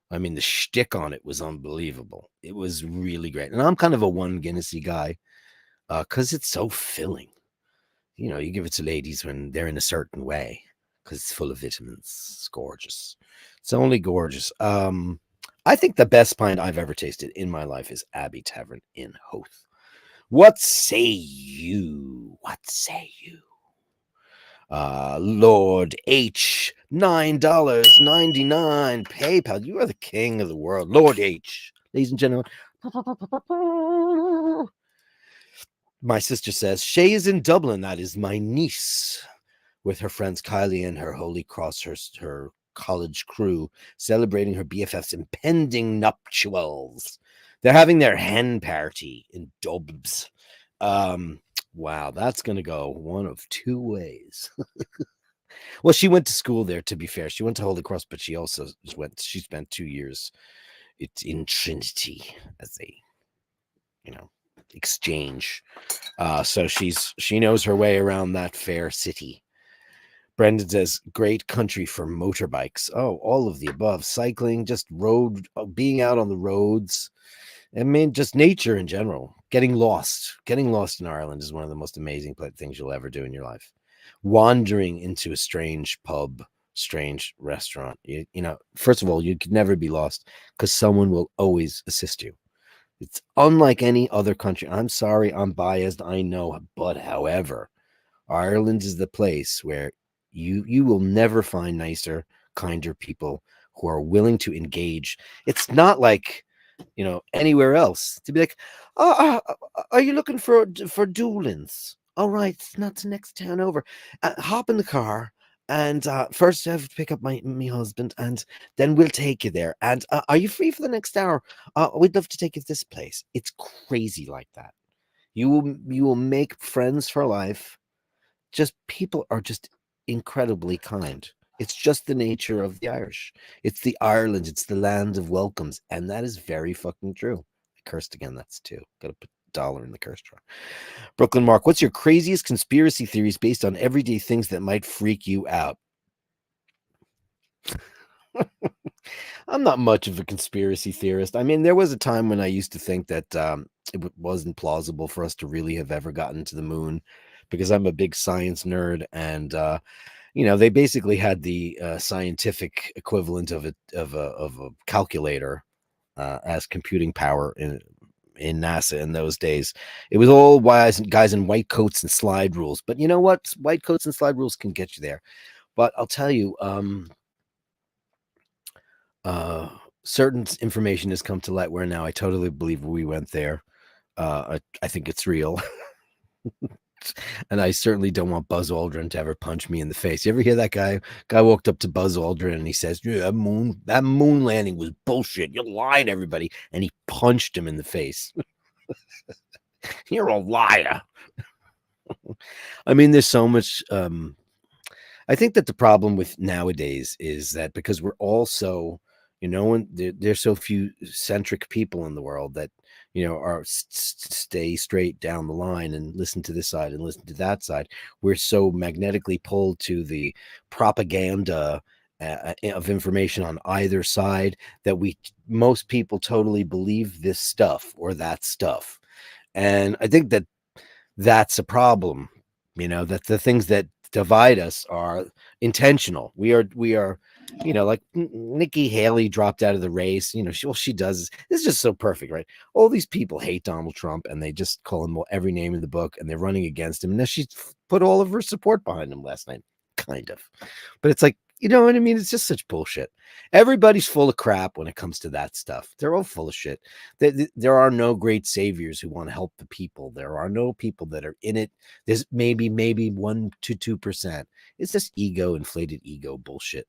I mean, the shtick on it was unbelievable. It was really great. And I'm kind of a one Guinnessy guy because it's so filling. You give it to ladies when they're in a certain way because it's full of vitamins. It's gorgeous. It's only gorgeous. I think the best pint I've ever tasted in my life is Abbey Tavern in Howth. What say you? Lord H, $9.99 PayPal. You are the king of the world. Lord H. Ladies and gentlemen. My sister says, Shay is in Dublin. That is my niece with her friends Kylie and her Holy Cross, her college crew, celebrating her BFF's impending nuptials. They're having their hen party in Dubs. Wow, that's going to go one of 2 ways. Well, she went to school there, to be fair. She went to Holy Cross, but she also she spent 2 years it's in Trinity as they, exchange. So she knows her way around that fair city. Brendan says, great country for motorbikes. Oh, all of the above. Cycling, just being out on the roads. I mean, just nature in general. Getting lost. Getting lost in Ireland is one of the most amazing things you'll ever do in your life. Wandering into a strange pub, strange restaurant. First of all, you could never be lost because someone will always assist you. It's unlike any other country. I'm sorry, I'm biased, I know, but however, Ireland is the place where you will never find nicer, kinder people who are willing to engage. It's not like anywhere else to be like, are you looking for Doolins? All right, it's not the next town over. Hop in the car. And first, I have to pick up my husband, and then we'll take you there. And are you free for the next hour? We'd love to take you to this place. It's crazy like that. You will make friends for life. Just people are just incredibly kind. It's just the nature of the Irish. It's the Ireland. It's the land of welcomes, and that is very fucking true. I cursed again. That's two. Got to put $1 in the curse jar. Brooklyn Mark, what's your craziest conspiracy theories based on everyday things that might freak you out? I'm not much of a conspiracy theorist. I mean, there was a time when I used to think that it wasn't plausible for us to really have ever gotten to the moon, because I'm a big science nerd, and they basically had the scientific equivalent of a calculator as computing power in NASA in those days. It was all wise guys in white coats and slide rules. But you know what? White coats and slide rules can get you there. But I'll tell you, certain information has come to light where now I totally believe we went there. I think it's real. And I certainly don't want Buzz Aldrin to ever punch me in the face. You ever hear that guy? Guy walked up to Buzz Aldrin and he says, yeah, that moon landing was bullshit. You lied to everybody. And he punched him in the face. You're a liar. I mean, there's so much. I think that the problem with nowadays is that because we're all so, there's so few centric people in the world that, are stay straight down the line and listen to this side and listen to that side. We're so magnetically pulled to the propaganda of information on either side that most people totally believe this stuff or that stuff. And I think that that's a problem, that the things that divide us are intentional. We are, like Nikki Haley dropped out of the race. She does. This is just so perfect, right? All these people hate Donald Trump and they just call him every name in the book and they're running against him. And now she put all of her support behind him last night, kind of. But it's like, you know what I mean? It's just such bullshit. Everybody's full of crap when it comes to that stuff. They're all full of shit. There are no great saviors who want to help the people. There are no people that are in it. There's maybe 1 to 2%. It's just inflated ego bullshit.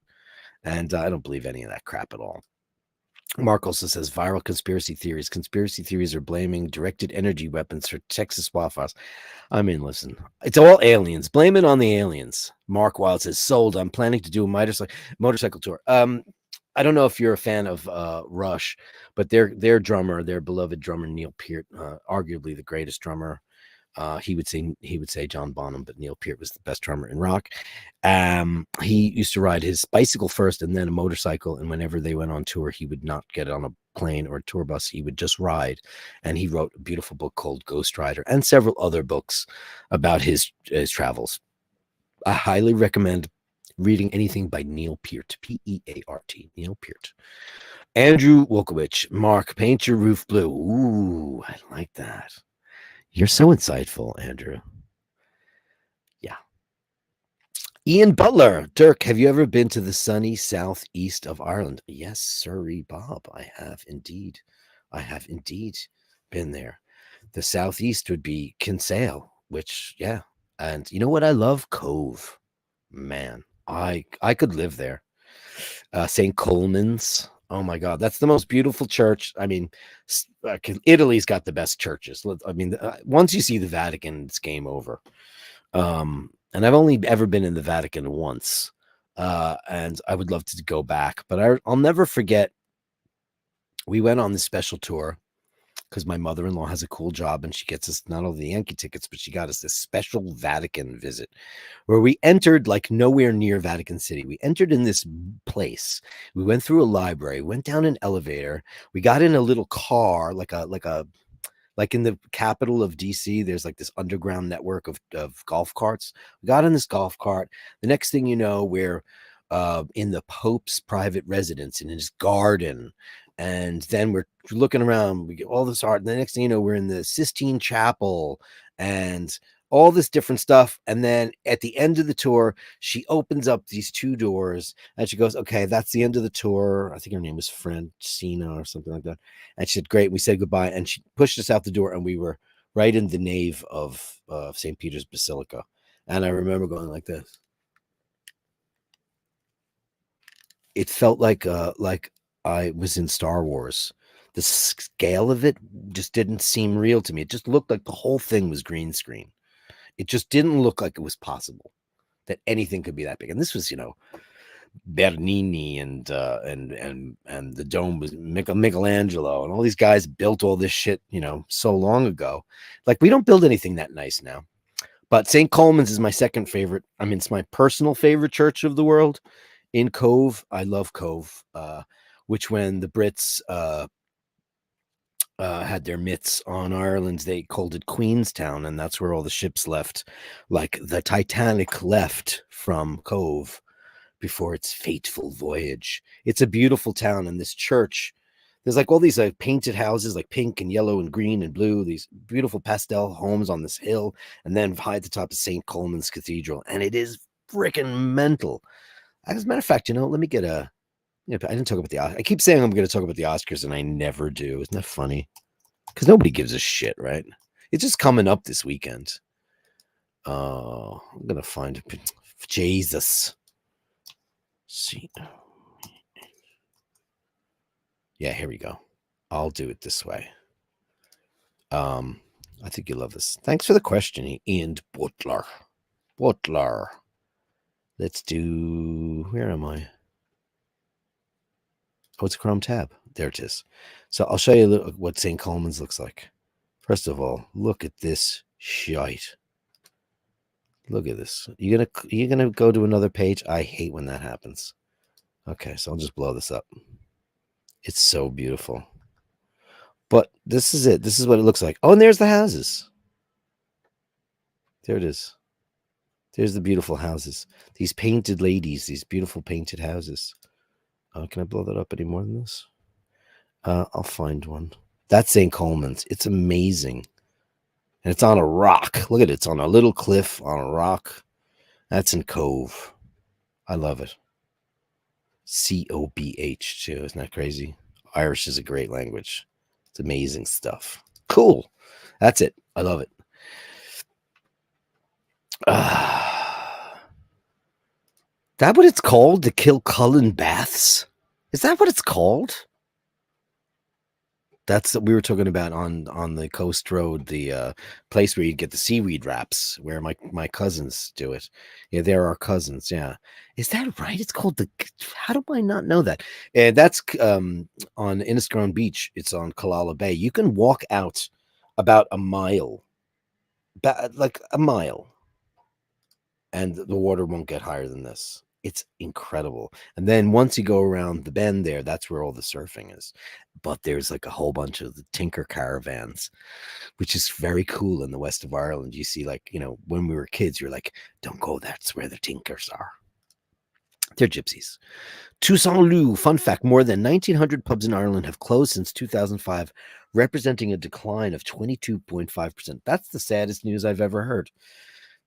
And I don't believe any of that crap at all. Mark also says viral conspiracy theories. Conspiracy theories are blaming directed energy weapons for Texas wildfires. I mean, listen, it's all aliens. Blame it on the aliens. Mark Wild says, sold. I'm planning to do a motorcycle tour. I don't know if you're a fan of Rush, but their beloved drummer Neil Peart, arguably the greatest drummer. He would say John Bonham, but Neil Peart was the best drummer in rock. He used to ride his bicycle first and then a motorcycle. And whenever they went on tour, he would not get on a plane or a tour bus. He would just ride. And he wrote a beautiful book called Ghost Rider and several other books about his travels. I highly recommend reading anything by Neil Peart, Peart, Neil Peart. Andrew Wolkowicz, Mark, paint your roof blue. Ooh, I like that. You're so insightful, Andrew. Yeah. Ian Butler. Dirk, have you ever been to the sunny southeast of Ireland? Yes, sirree, Bob. I have indeed. Been there. The southeast would be Kinsale, which, yeah. And you know what I love? Cove. Man, I could live there. St. Coleman's. Oh my God, that's the most beautiful church. I mean, Italy's got the best churches. I mean, once you see the Vatican, it's game over. And I've only ever been in the Vatican once, and I would love to go back. But I'll never forget we went on this special tour because my mother-in-law has a cool job and she gets us not only the Yankee tickets, but she got us this special Vatican visit where we entered like nowhere near Vatican City. We entered in this place. We went through a library, went down an elevator. We got in a little car, like in the capital of DC, there's like this underground network of golf carts. We got in this golf cart. The next thing you know, we're in the Pope's private residence in his garden. And then we're looking around, we get all this art. And the next thing you know, we're in the Sistine Chapel and all this different stuff. And then at the end of the tour, she opens up these two doors and she goes, okay, that's the end of the tour. I think her name was Francina or something like that. And she said, great. We said goodbye. And she pushed us out the door and we were right in the nave of St. Peter's Basilica. And I remember going like this. It felt like I was in Star Wars. The scale of it just didn't seem real to me. It just looked like the whole thing was green screen. It just didn't look like it was possible that anything could be that big. And this was, Bernini and the dome was Michelangelo and all these guys built all this shit, so long ago. Like we don't build anything that nice now. But St. Coleman's is my second favorite. I mean, it's my personal favorite church of the world. In Cove, I love Cove, which when the Brits had their mitts on Ireland, they called it Queenstown, and that's where all the ships left. Like the Titanic left from Cove before its fateful voyage. It's a beautiful town, and this church, there's like all these painted houses, like pink and yellow and green and blue, these beautiful pastel homes on this hill, and then high at the top of St. Coleman's Cathedral, and it is freaking mental. As a matter of fact, let me get I didn't talk about the Oscars. I keep saying I'm going to talk about the Oscars, and I never do. Isn't that funny? Because nobody gives a shit, right? It's just coming up this weekend. I'm going to find Jesus. See. Yeah, here we go. I'll do it this way. I think you'll love this. Thanks for the question, Ian Butler. Let's do, where am I? Oh, it's a Chrome tab. There it is. So I'll show you what St. Coleman's looks like. First of all, look at this shite. Look at this. You're gonna go to another page? I hate when that happens. Okay, so I'll just blow this up. It's so beautiful. But this is it. This is what it looks like. Oh, and there's the houses. There it is. There's the beautiful houses. These painted ladies, these beautiful painted houses. Can I blow that up any more than this? I'll find one. That's St. Coleman's. It's amazing. And it's on a rock. Look at it. It's on a little cliff on a rock. That's in Cove. I love it. COBH too. Isn't that crazy? Irish is a great language. It's amazing stuff. Cool. That's it. I love it. That what it's called? The Kilcullen Baths? Is that what it's called? That's what we were talking about on the coast road, the place where you get the seaweed wraps, where my cousins do it. Yeah, they're our cousins. Yeah, is that right? It's called the. How do I not know that? That's on Inniscarone Beach. It's on Killala Bay. You can walk out about a mile, like a mile, and the water won't get higher than this. It's incredible. And then once you go around the bend there, that's where all the surfing is. But there's like a whole bunch of the tinker caravans, which is very cool in the west of Ireland. You see, like, when we were kids, you're like, don't go, that's where the tinkers are. They're gypsies. Toussaint Loup, fun fact, more than 1,900 pubs in Ireland have closed since 2005, representing a decline of 22.5%. That's the saddest news I've ever heard.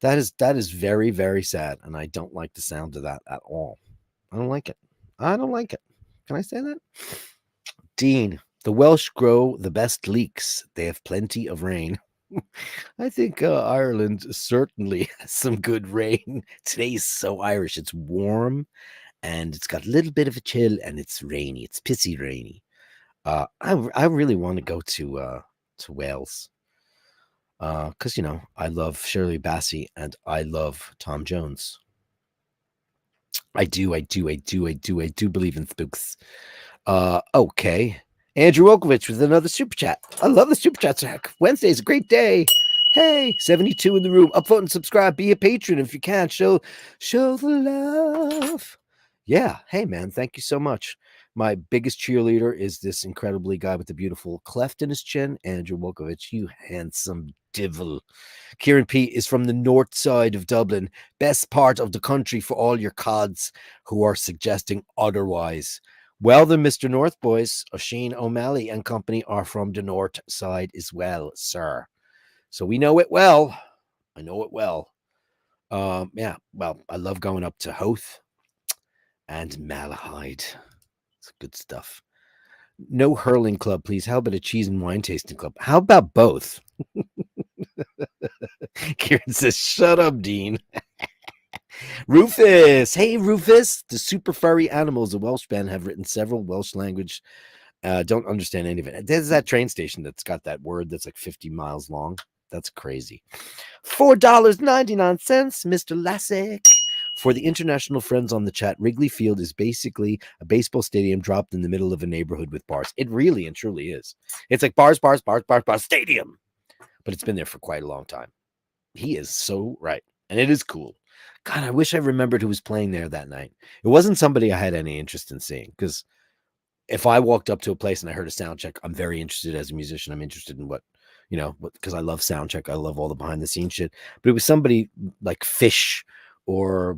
That is very, very sad, and I don't like the sound of that at all. I don't like it. Can I say that? Dean, the Welsh grow the best leeks. They have plenty of rain. I think Ireland certainly has some good rain. Today's so Irish. It's warm, and it's got a little bit of a chill, and it's rainy. It's pissy rainy. I really want to go to Wales. Because I love Shirley Bassey and I love Tom Jones. I do believe in spooks. Okay. Andrew Okovich with another super chat. I love the super chats. Wednesday's a great day. Hey, 72 in the room. Upvote and subscribe. Be a patron if you can. Show the love. Yeah. Hey, man. Thank you so much. My biggest cheerleader is this incredibly guy with the beautiful cleft in his chin, Andrew Wokovich. You handsome divil. Kieran P is from the north side of Dublin, best part of the country for all your cods who are suggesting otherwise. Well, then, Mr. North Boys, Oisin O'Malley and company are from the north side as well, sir. So we know it well. I know it well. Yeah, well, I love going up to Hoth and Malahide. It's good stuff. No hurling club, please. How about a cheese and wine tasting club? How about both? Kieran says, shut up, Dean. Rufus. Hey, Rufus. The super furry animals, a Welsh band, have written several Welsh language. Don't understand any of it. There's that train station that's got that word that's like 50 miles long. That's crazy. $4.99, Mr. Lassick. For the international friends on the chat, Wrigley Field is basically a baseball stadium dropped in the middle of a neighborhood with bars. It really and truly is. It's like bars, stadium. But it's been there for quite a long time. He is so right. And it is cool. God, I wish I remembered who was playing there that night. It wasn't somebody I had any interest in seeing, because if I walked up to a place and I heard a sound check, I'm very interested as a musician. I'm interested in what, because I love sound check. I love all the behind the scenes shit. But it was somebody like Fish, or,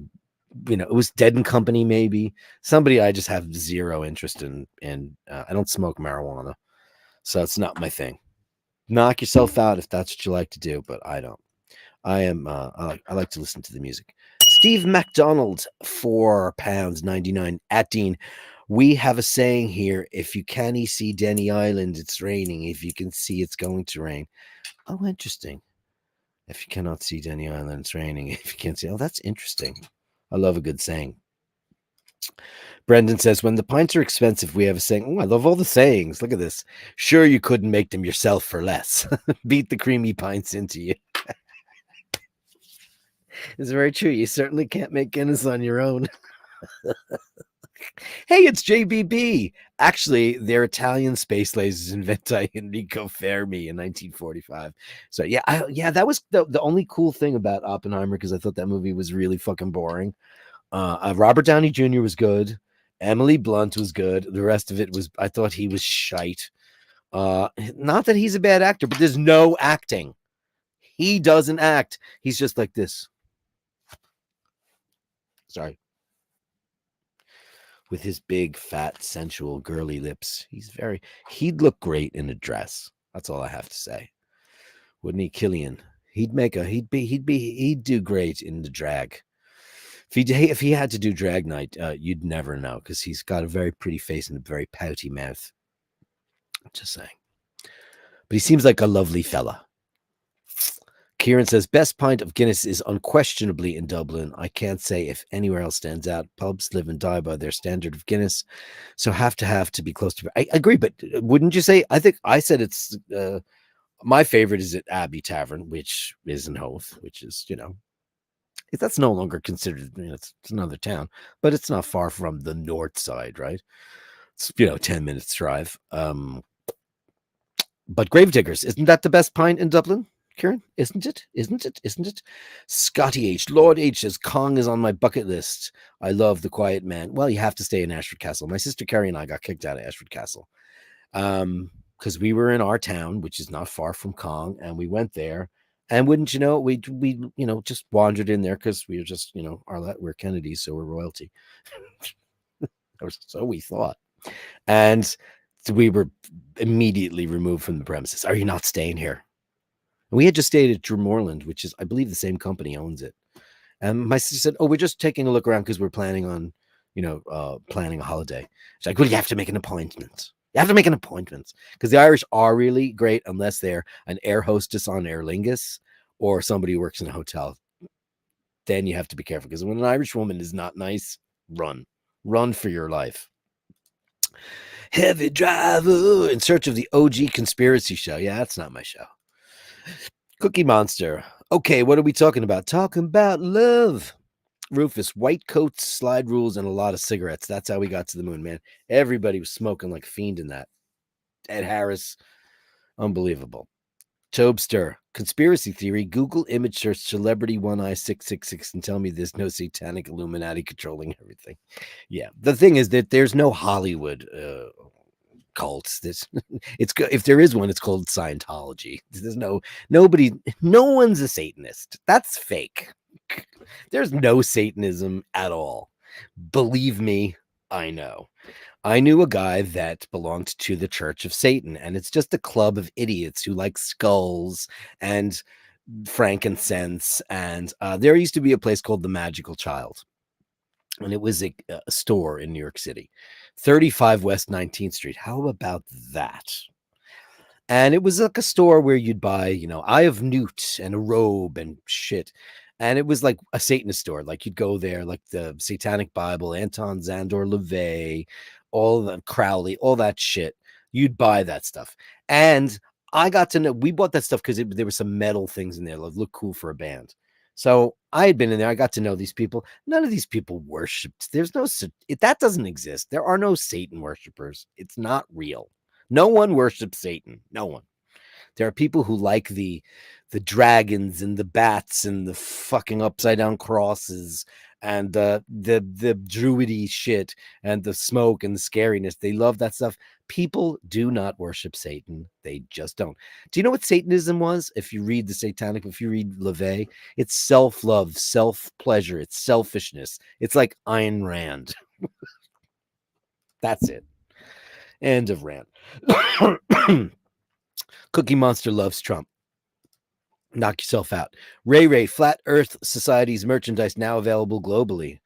it was Dead and Company, maybe. Somebody I just have zero interest in. And I don't smoke marijuana. So it's not my thing. Knock yourself out if that's what you like to do, but I don't. I like to listen to the music. Steve MacDonald, £4.99 at Dean. We have a saying here: if you can't see Denny Island, it's raining. If you can see, it's going to rain. Oh, interesting. If you cannot see Denny Island, it's raining. If you can't see, that's interesting. I love a good saying. Brendan says, when the pints are expensive, we have a saying. Oh, I love all the sayings. Look at this. Sure, you couldn't make them yourself for less. Beat the creamy pints into you. It's very true. You certainly can't make Guinness on your own. Hey, it's JBB. Actually, their Italian space lasers invented by Enrico Fermi in 1945. So yeah, that was the only cool thing about Oppenheimer, because I thought that movie was really fucking boring. Robert Downey Jr. was good. Emily Blunt was good. The rest of it was, I thought he was shite. Not that he's a bad actor, but there's no acting. He doesn't act. He's just like this. Sorry. With his big, fat, sensual, girly lips. He'd look great in a dress. That's all I have to say. Wouldn't he, Killian? He'd do great in the drag. If he had to do drag night, you'd never know, because he's got a very pretty face and a very pouty mouth. Just saying. But he seems like a lovely fella. Kieran says, best pint of Guinness is unquestionably in Dublin. I can't say if anywhere else stands out. Pubs live and die by their standard of Guinness, so have to be close to. I agree, but wouldn't you say? I think I said it's my favorite is at Abbey Tavern, which is in Howth, which is that's no longer considered. It's another town, but it's not far from the north side, right? It's 10 minutes drive. But Gravediggers, isn't that the best pint in Dublin? Kieran, isn't it? Scotty H. Lord H says, Kong is on my bucket list. I love the quiet man. Well, you have to stay in Ashford Castle. My sister Carrie and I got kicked out of Ashford Castle because we were in our town, which is not far from Kong, and we went there. And wouldn't you know, we just wandered in there because we were just, we're Kennedys, so we're royalty. Or so we thought. And we were immediately removed from the premises. Are you not staying here? We had just stayed at Drumorland, which is, I believe, the same company owns it. And my sister said, oh, we're just taking a look around because we're planning on, planning a holiday. She's like, well, you have to make an appointment. You have to make an appointment, because the Irish are really great unless they're an air hostess on Aer Lingus or somebody who works in a hotel. Then you have to be careful, because when an Irish woman is not nice, run for your life. Heavy Driver, in search of the OG conspiracy show. Yeah, that's not my show. Cookie Monster. Okay, what are we talking about? Talking about love. Rufus, white coats, slide rules, and a lot of cigarettes. That's how we got to the moon, man. Everybody was smoking like a fiend in that. Ed Harris, unbelievable. Tobster, conspiracy theory. Google image search celebrity one eye 666 and tell me there's no satanic Illuminati controlling everything. Yeah, the thing is that there's no Hollywood cults. If there is one, it's called Scientology. There's no one's a Satanist. That's fake. There's no Satanism at all. Believe me, I know. I knew a guy that belonged to the Church of Satan, and it's just a club of idiots who like skulls and frankincense. And there used to be a place called the Magical Child, and it was a store in New York City, 35 West 19th Street. How about that? And it was like a store where you'd buy, Eye of Newt and a robe and shit. And it was like a Satanist store. Like you'd go there, like the Satanic Bible, Anton Zandor LaVey, all the Crowley, all that shit. You'd buy that stuff. And I got to know, we bought that stuff because there were some metal things in there that looked cool for a band. So I had been in there. I got to know these people. None of these people worshipped. That doesn't exist. There are no Satan worshipers. It's not real. No one worships Satan. No one. There are people who like the dragons and the bats and the fucking upside down crosses and the druidy shit and the smoke and the scariness. They love that stuff. People do not worship Satan. They just don't. Do you know what Satanism was? If you read if you read LaVey, it's self-love, self-pleasure, it's selfishness. It's like Ayn Rand. That's it. End of rant. Cookie Monster loves Trump. Knock yourself out. Ray, Flat Earth Society's merchandise now available globally.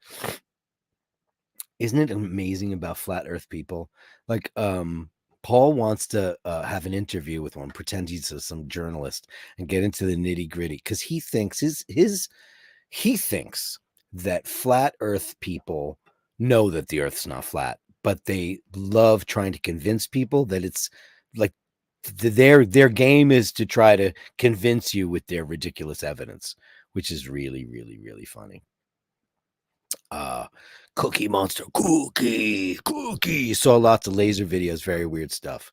Isn't it amazing about Flat Earth people? Like, Paul wants to have an interview with one, pretend he's some journalist, and get into the nitty gritty because he thinks he thinks that Flat Earth people know that the Earth's not flat, but they love trying to convince people that it's like their game is to try to convince you with their ridiculous evidence, which is really, really, really funny. Cookie Monster, cookie. Saw lots of laser videos, very weird stuff.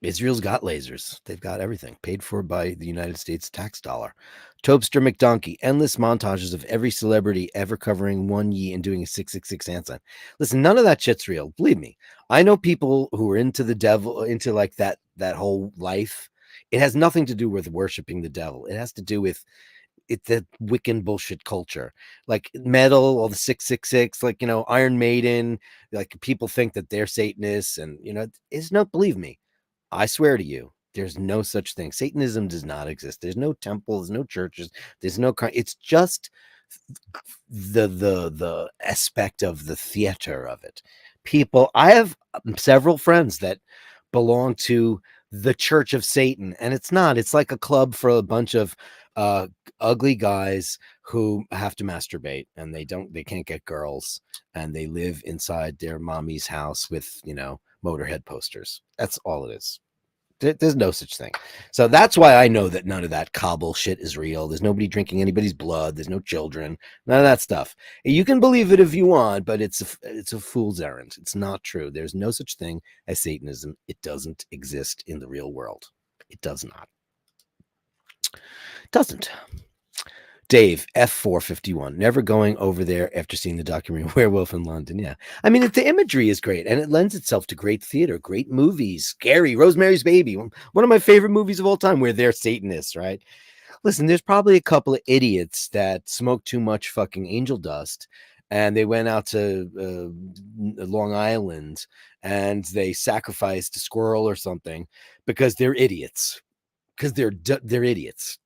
Israel's got lasers. They've got everything paid for by the United States tax dollar. Tobster McDonkey, endless montages of every celebrity ever covering one ye and doing a 666 hand sign. Listen, none of that shit's real. Believe me. I know people who are into the devil, into like that whole life. It has nothing to do with worshiping the devil. It has to do with the Wiccan bullshit culture, like metal, all the 666, like, Iron Maiden, like people think that they're Satanists and, it's not, believe me. I swear to you, there's no such thing. Satanism does not exist. There's no temples, no churches. There's no. It's just the aspect of the theater of it. People, I have several friends that belong to the Church of Satan, and it's not. It's like a club for a bunch of ugly guys who have to masturbate, and they can't get girls, and they live inside their mommy's house with Motorhead posters. That's all it is. There's no such thing. So that's why I know that none of that Kabul shit is real. There's nobody drinking anybody's blood. There's no children. None of that stuff. You can believe it if you want, but it's a fool's errand. It's not true. There's no such thing as Satanism. It doesn't exist in the real world. It does not. Doesn't. Dave, F451, never going over there after seeing the documentary Werewolf in London. Yeah. I mean, the imagery is great, and it lends itself to great theater, great movies. Scary, Rosemary's Baby, one of my favorite movies of all time, where they're Satanists, right? Listen, there's probably a couple of idiots that smoke too much fucking angel dust, and they went out to Long Island, and they sacrificed a squirrel or something because they're idiots. Because they're idiots.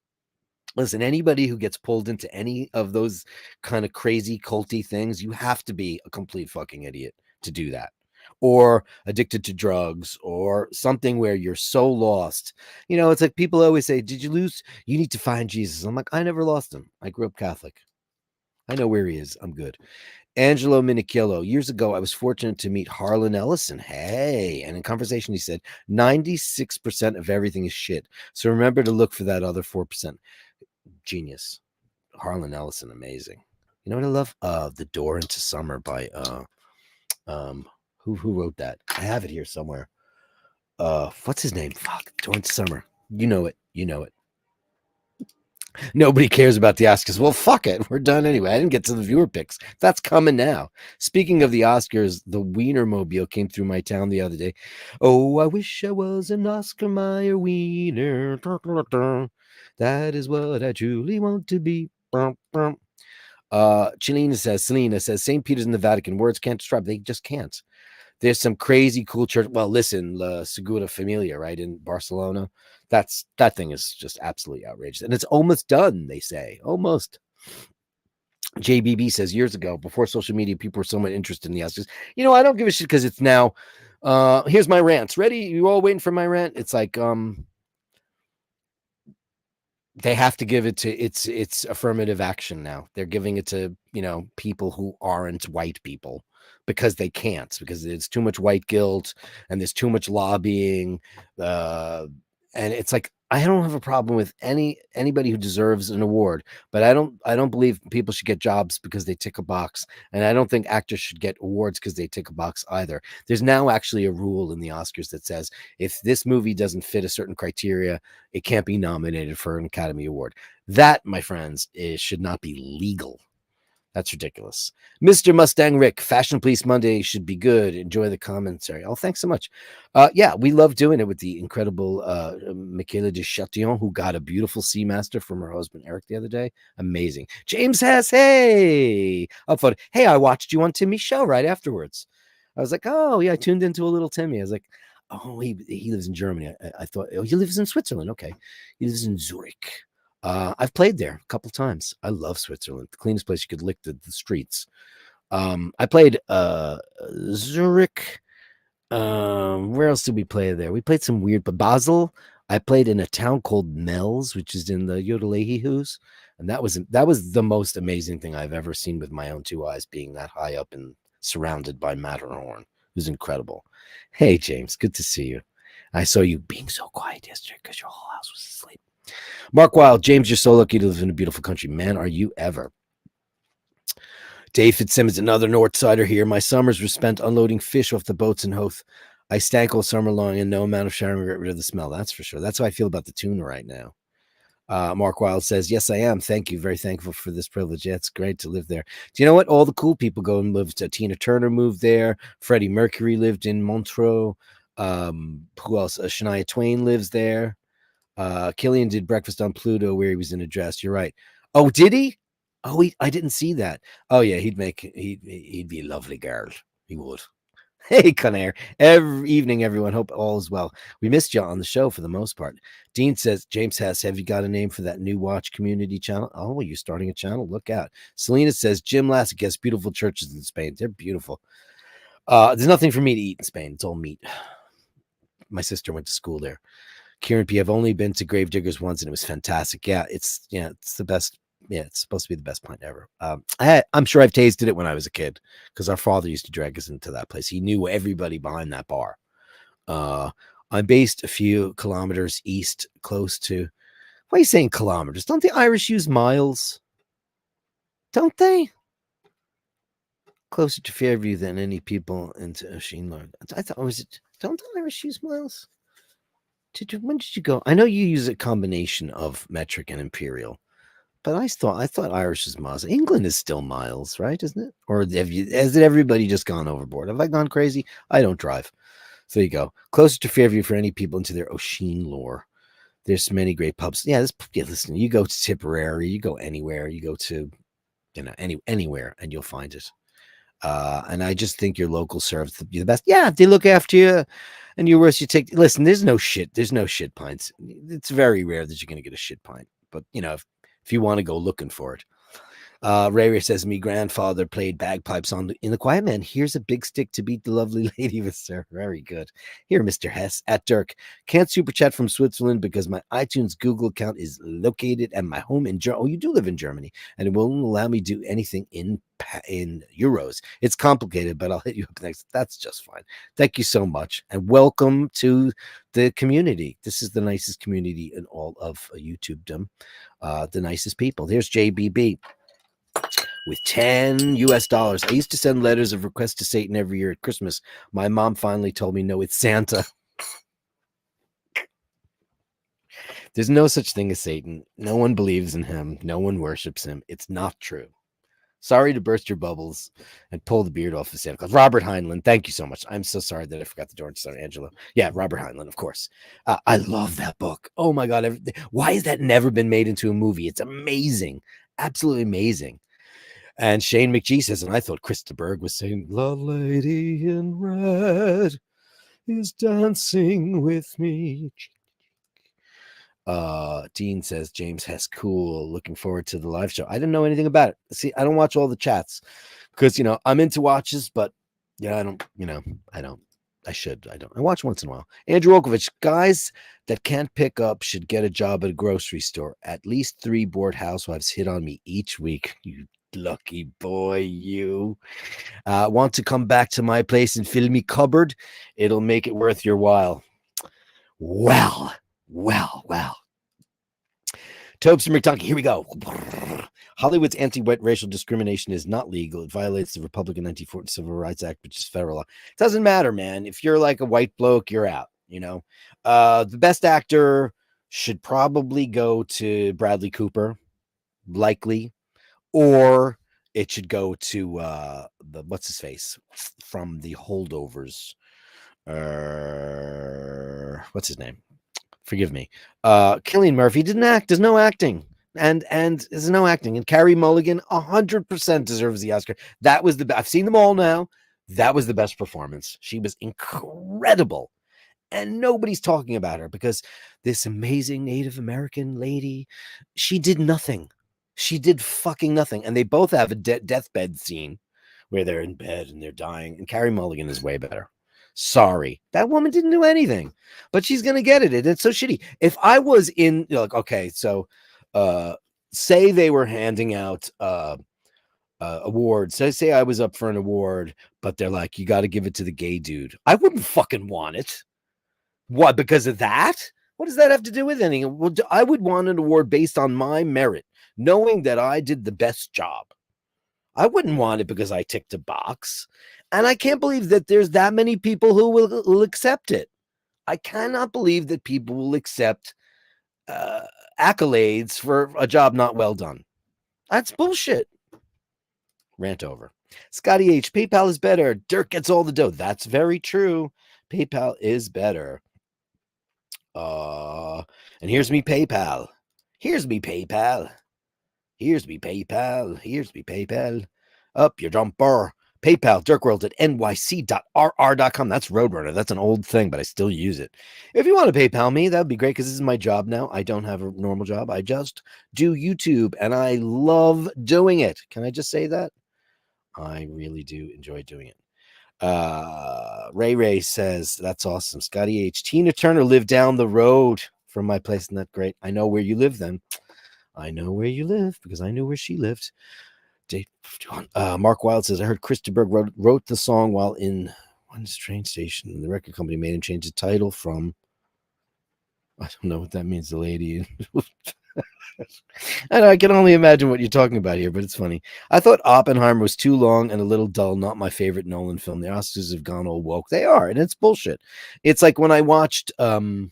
Listen, anybody who gets pulled into any of those kind of crazy culty things, you have to be a complete fucking idiot to do that, or addicted to drugs, or something where you're so lost. It's like people always say, did you lose? You need to find Jesus. I'm like, I never lost him. I grew up Catholic. I know where he is. I'm good. Angelo Minichello. Years ago, I was fortunate to meet Harlan Ellison. Hey, and in conversation, he said, 96% of everything is shit. So remember to look for that other 4%. Genius. Harlan Ellison, amazing. You know what I love? The Door into Summer by who Who wrote that? I have it here somewhere. What's his name? Fuck, Torrance Summer. You know it. You know it. Nobody cares about the Oscars. Well, fuck it. We're done anyway. I didn't get to the viewer picks. That's coming now. Speaking of the Oscars, the Wienermobile came through my town the other day. Oh, I wish I was an Oscar Mayer Wiener. That is what I truly want to be. Selena says, St. Peter's in the Vatican. Words can't describe. They just can't. There's some crazy cool church. Well, listen, La Segura Familia, right, in Barcelona. That thing is just absolutely outrageous. And it's almost done, they say. Almost. JBB says, years ago, before social media, people were somewhat interested in the Oscars. I don't give a shit because it's now. Here's my rants. Ready? You all waiting for my rant? It's like they have to give it to it's affirmative action now. They're giving it to people who aren't white people because they can't, because there's too much white guilt and there's too much lobbying, and it's like, I don't have a problem with anybody who deserves an award, but I don't believe people should get jobs because they tick a box, and I don't think actors should get awards because they tick a box either. There's now actually a rule in the Oscars that says if this movie doesn't fit a certain criteria, it can't be nominated for an Academy Award. That, my friends, should not be legal. That's ridiculous. Mr. Mustang Rick, Fashion Police Monday should be good. Enjoy the commentary. Oh, thanks so much. Yeah, we love doing it with the incredible Michaela de Chatillon, who got a beautiful Seamaster from her husband Eric the other day. Amazing. James Hess, hey. Hey, I watched you on Timmy's show right afterwards. I was like, oh, yeah, I tuned into a little Timmy. I was like, oh, he lives in Germany. I thought, oh, he lives in Switzerland. Okay. He lives in Zurich. I've played there a couple times. I love Switzerland. The cleanest place you could lick the streets. I played Zurich. Where else did we play there? We played some weird, but Basel. I played in a town called Mels, which is in the Yodelehihus, and that was the most amazing thing I've ever seen with my own two eyes, being that high up and surrounded by Matterhorn. It was incredible. Hey, James, good to see you. I saw you being so quiet yesterday because your whole house was asleep. Mark Wild, James, you're so lucky to live in a beautiful country. Man, are you ever. Dave Fitzsimmons, another North Sider here. My summers were spent unloading fish off the boats in Hoth. I stank all summer long, and no amount of showering will get rid of the smell. That's for sure. That's how I feel about the tuna right now. Mark Wild says, yes, I am. Thank you. Very thankful for this privilege. Yeah, it's great to live there. Do you know what? All the cool people go and live. Tina Turner moved there. Freddie Mercury lived in Montreux. Who else? Shania Twain lives there. Killian did Breakfast on Pluto where he was in a dress. You're right. Oh, did he? Oh, I didn't see that. Oh yeah, he'd be a lovely girl. He would. Hey, Conair. Every evening, everyone. Hope all is well. We missed you on the show for the most part. Dean says, James Hess, have you got a name for that new watch community channel? Oh, you're starting a channel? Look out. Selena says, Jim Lassick has beautiful churches in Spain. They're beautiful. There's nothing for me to eat in Spain. It's all meat. My sister went to school there. Kieran P, I've only been to Gravediggers once and it was fantastic. Yeah, it's the best. Yeah, it's supposed to be the best pint ever. I'm sure I've tasted it when I was a kid because our father used to drag us into that place. He knew everybody behind that bar. I'm based a few kilometers east, close to. Why are you saying kilometers? Don't the Irish use miles? Don't they? Closer to Fairview than any people into Oisin. I thought don't the Irish use miles? When did you go? I know you use a combination of metric and imperial, but I thought Irish is miles. England is still miles, right? Isn't it? Or has everybody just gone overboard? Have I gone crazy? I don't drive. So there you go. Closer to Fairview for any people into their Oisin lore. There's many great pubs. Yeah, listen, you go to Tipperary, you go anywhere, you go to anywhere, and you'll find it. And I just think your local serves the best. Yeah, they look after you. And you're worse, listen, there's no shit pints. It's very rare that you're going to get a shit pint. But, if you want to go looking for it. Ray says, me grandfather played bagpipes in the Quiet Man. Here's a big stick to beat the lovely lady with, sir. Very good. Here, Mr. Hess, at Dirk. Can't super chat from Switzerland because my iTunes Google account is located at my home in Germany. Oh, you do live in Germany. And it won't allow me to do anything in euros. It's complicated, but I'll hit you up next. That's just fine. Thank you so much. And welcome to the community. This is the nicest community in all of YouTubedom. The nicest people. There's JBB. with $10. I used to send letters of request to Satan every year at Christmas. My mom finally told me, no, it's Santa. There's no such thing as Satan. No one believes in him. No one worships him. It's not true. Sorry to burst your bubbles and pull the beard off of Santa Claus. Robert Heinlein, thank you so much. I'm so sorry that I forgot the door to Angelo. Yeah, Robert Heinlein, of course. I love that book. Oh my God. Why has that never been made into a movie? It's amazing. Absolutely amazing. And Shane McGee says, and I thought Krista Berg was saying, "The lady in red is dancing with me." Dean says, James Hess, cool. Looking forward to the live show. I didn't know anything about it. See, I don't watch all the chats because, I'm into watches, but I don't. I should. I don't. I watch once in a while. Andrew Okovich, guys that can't pick up should get a job at a grocery store. At least 3 bored housewives hit on me each week. You lucky boy, you. Want to come back to my place and fill me cupboard? It'll make it worth your while. Well. Tobes from McDonkie, here we go. Hollywood's anti-white racial discrimination is not legal. It violates the Republican 1940 Civil Rights Act, which is federal law. It doesn't matter, man. If you're like a white bloke, you're out, The best actor should probably go to Bradley Cooper, likely, or it should go to the what's his face from the Holdovers. What's his name? Forgive me. Cillian Murphy didn't act. There's no acting. And there's no acting. And Carrie Mulligan 100% deserves the Oscar. That was I've seen them all now. That was the best performance. She was incredible. And nobody's talking about her because this amazing Native American lady, she did nothing. She did fucking nothing. And they both have a deathbed scene where they're in bed and they're dying. And Carrie Mulligan is way better. Sorry, that woman didn't do anything, but she's gonna get it. It's so shitty. If I was in, okay, so say they were handing out awards. So say I was up for an award, but they're like, you got to give it to the gay dude. I wouldn't fucking want it. What? Because of that? What does that have to do with anything? Well, I would want an award based on my merit, knowing that I did the best job. I wouldn't want it because I ticked a box. And I can't believe that there's that many people who will accept it. I cannot believe that people will accept accolades for a job not well done. That's bullshit. Rant over. Scotty H, PayPal is better. Dirk gets all the dough. That's very true. PayPal is better. And here's me PayPal. Here's me PayPal. Up your jumper. PayPal, DirkWorld at nyc.rr.com. That's Roadrunner. That's an old thing, but I still use it. If you want to PayPal me, that would be great because this is my job now. I don't have a normal job. I just do YouTube, and I love doing it. Can I just say that? I really do enjoy doing it. Ray says, that's awesome. Scotty H. Tina Turner lived down the road from my place. Isn't that great? I know where you live then. I know where you live because I knew where she lived. Mark Wilde says, I heard Krista Berg wrote the song while in one train station. The record company made him change the title from, I don't know what that means, the lady. And I can only imagine what you're talking about here, but it's funny. I thought Oppenheimer was too long and a little dull. Not my favorite Nolan film. The Oscars have gone all woke. They are, and it's bullshit. It's like when I watched the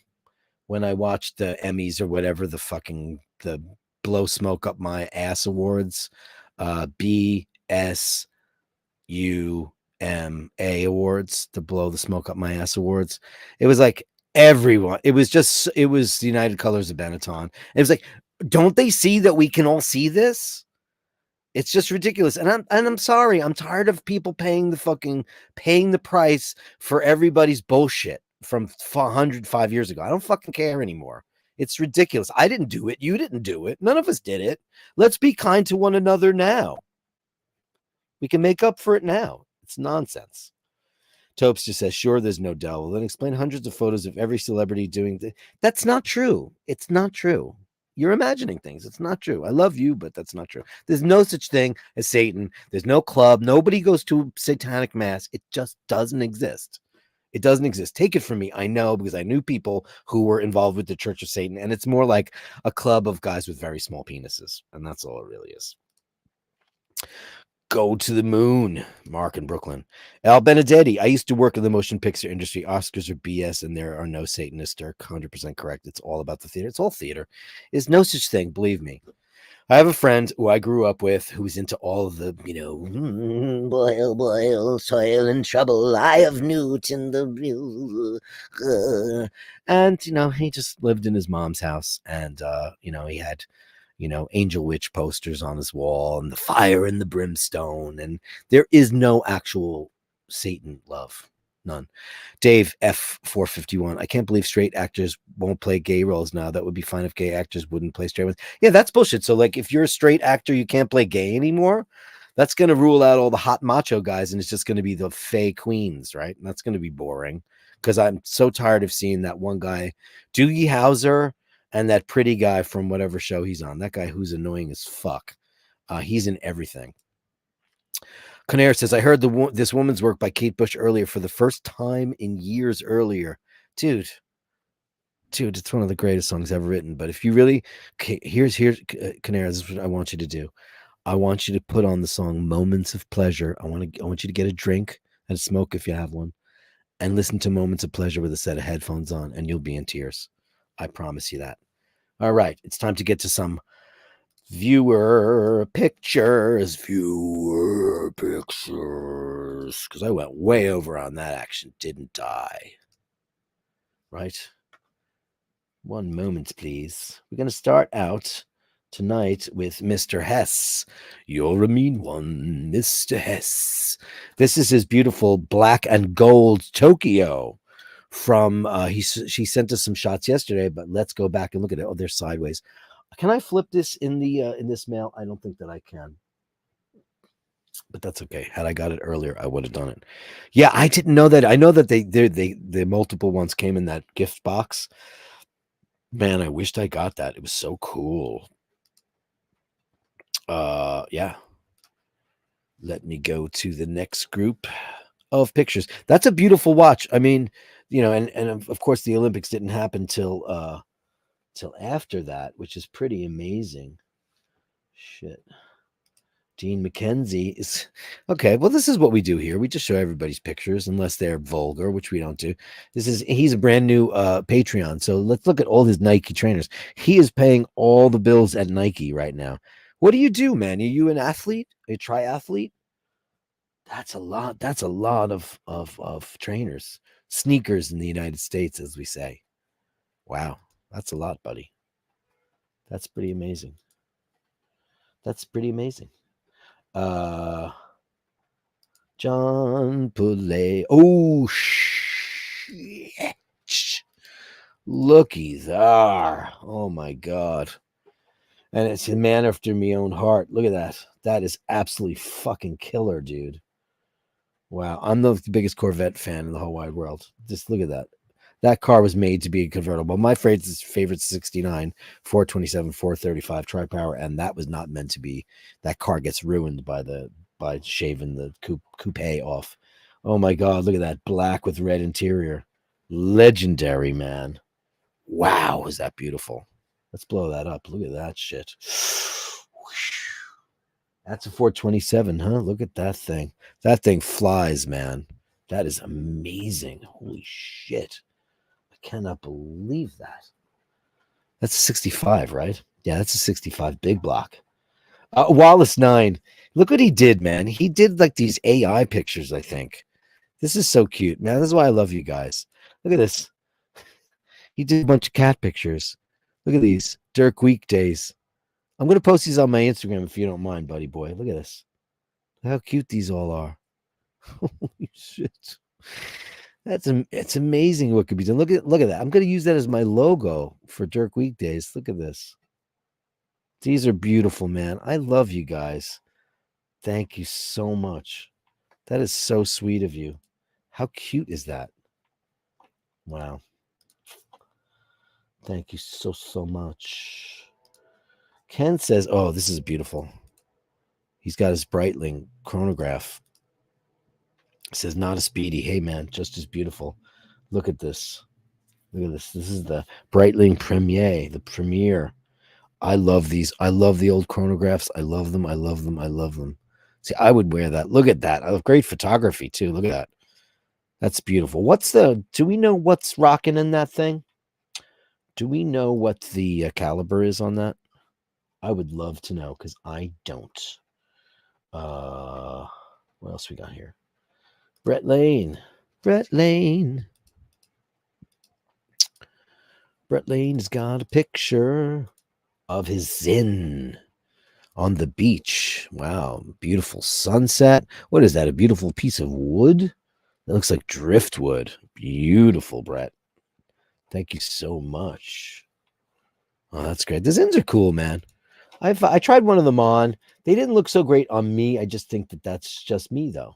Emmys or whatever, the blow smoke up my ass awards, BSUMA awards, the blow the smoke up my ass awards. It was like everyone. It was the United Colors of Benetton. It was like, don't they see that we can all see this? It's just ridiculous. And I'm sorry. I'm tired of people paying the price for everybody's bullshit from 105 years ago. I don't fucking care anymore. It's ridiculous. I didn't do it. You didn't do it. None of us did it. Let's be kind to one another now. We can make up for it now. It's nonsense. Topes just says, sure, there's no devil. Then explain hundreds of photos of every celebrity doing That's not true. It's not true. You're imagining things. It's not true. I love you, but that's not true. There's no such thing as Satan. There's no club. Nobody goes to satanic mass. It just doesn't exist. It doesn't exist. Take it from me. I know because I knew people who were involved with the Church of Satan, and it's more like a club of guys with very small penises, and that's all it really is. Go to the moon, Mark in Brooklyn. Al Benedetti. I used to work in the motion picture industry. Oscars are BS, and there are no Satanists. Dirk, 100% correct. It's all about the theater. It's all theater. There's no such thing, believe me. I have a friend who I grew up with who's into all of the, boil, boil, soil and trouble. I have newt in the and he just lived in his mom's house, and he had angel witch posters on his wall and the fire and the brimstone, and there is no actual Satan love. None. Dave F451. I can't believe straight actors won't play gay roles now. That would be fine if gay actors wouldn't play straight ones. Yeah, that's bullshit. So, like, if you're a straight actor, you can't play gay anymore. That's going to rule out all the hot macho guys, and it's just going to be the fey queens, right? And that's going to be boring because I'm so tired of seeing that one guy, Doogie Howser, and that pretty guy from whatever show he's on. That guy who's annoying as fuck. He's in everything. Conair says, I heard this woman's work by Kate Bush earlier for the first time in years earlier. Dude, it's one of the greatest songs ever written. But if you really, here's Conair, this is what I want you to do. I want you to put on the song Moments of Pleasure. I want you to get a drink and smoke if you have one, and listen to Moments of Pleasure with a set of headphones on, and you'll be in tears. I promise you that. All right, it's time to get to some viewer pictures, because I went way over on that action, didn't I? Right? One moment, please. We're going to start out tonight with Mr. Hess. You're a mean one, Mr. Hess. This is his beautiful black and gold Tokyo from, she sent us some shots yesterday, but let's go back and look at it. Oh, they're sideways. Can I flip this in this mail? I don't think that I can, but that's okay. Had I got it earlier, I would have done it. Yeah, I didn't know that. I know that the multiple ones came in that gift box. Man, I wished I got that. It was so cool. Yeah. Let me go to the next group of pictures. That's a beautiful watch. I mean, and of course the Olympics didn't happen till after that, which is pretty amazing. Shit. Dean McKenzie is okay. Well, this is what we do here. We just show everybody's pictures, unless they're vulgar, which we don't do. He's a brand new Patreon. So let's look at all his Nike trainers. He is paying all the bills at Nike right now. What do you do, man? Are you an athlete? A triathlete? That's a lot. That's a lot of trainers, sneakers in the United States, as we say. Wow, that's a lot, buddy. That's pretty amazing. That's pretty amazing. John Poulet. Oh, shit. Looky there. Oh, my God. And it's a man after my own heart. Look at that. That is absolutely fucking killer, dude. Wow. I'm the biggest Corvette fan in the whole wide world. Just look at that. That car was made to be a convertible. My favorite 69, 427, 435 tri-power, and that was not meant to be. That car gets ruined by shaving the coupe off. Oh my God, look at that black with red interior. Legendary, man. Wow, is that beautiful. Let's blow that up. Look at that shit. That's a 427, huh? Look at that thing. That thing flies, man. That is amazing. Holy shit. Cannot believe that. That's a 65, right? Yeah, that's a 65 big block. Wallace 9. Look what he did, man. He did like these AI pictures, I think. This is so cute, man. This is why I love you guys. Look at this. He did a bunch of cat pictures. Look at these. Dirk Weekdays. I'm going to post these on my Instagram if you don't mind, buddy boy. Look at this. Look how cute these all are. Holy shit. It's amazing what could be done. Look at that. I'm going to use that as my logo for Dirk Weekdays. Look at this. These are beautiful, man. I love you guys. Thank you so much. That is so sweet of you. How cute is that? Wow. Thank you so much. Ken says, oh, this is beautiful. He's got his Breitling chronograph. Says not a Speedy. Hey man, just as beautiful. Look at this. Look at this. This is the Breitling Premier, the Premier. I love these. I love the old chronographs. I love them. I love them. I love them. See, I would wear that. Look at that. Oh, great photography too. Look at that. That's beautiful. Do we know what's rocking in that thing? Do we know what the caliber is on that? I would love to know because I don't. What else we got here? Brett Lane. Brett Lane's got a picture of his Zin on the beach. Wow, beautiful sunset. What is that? A beautiful piece of wood? It looks like driftwood. Beautiful, Brett. Thank you so much. Oh, that's great. The Zins are cool, man. I tried one of them on. They didn't look so great on me. I just think that that's just me, though.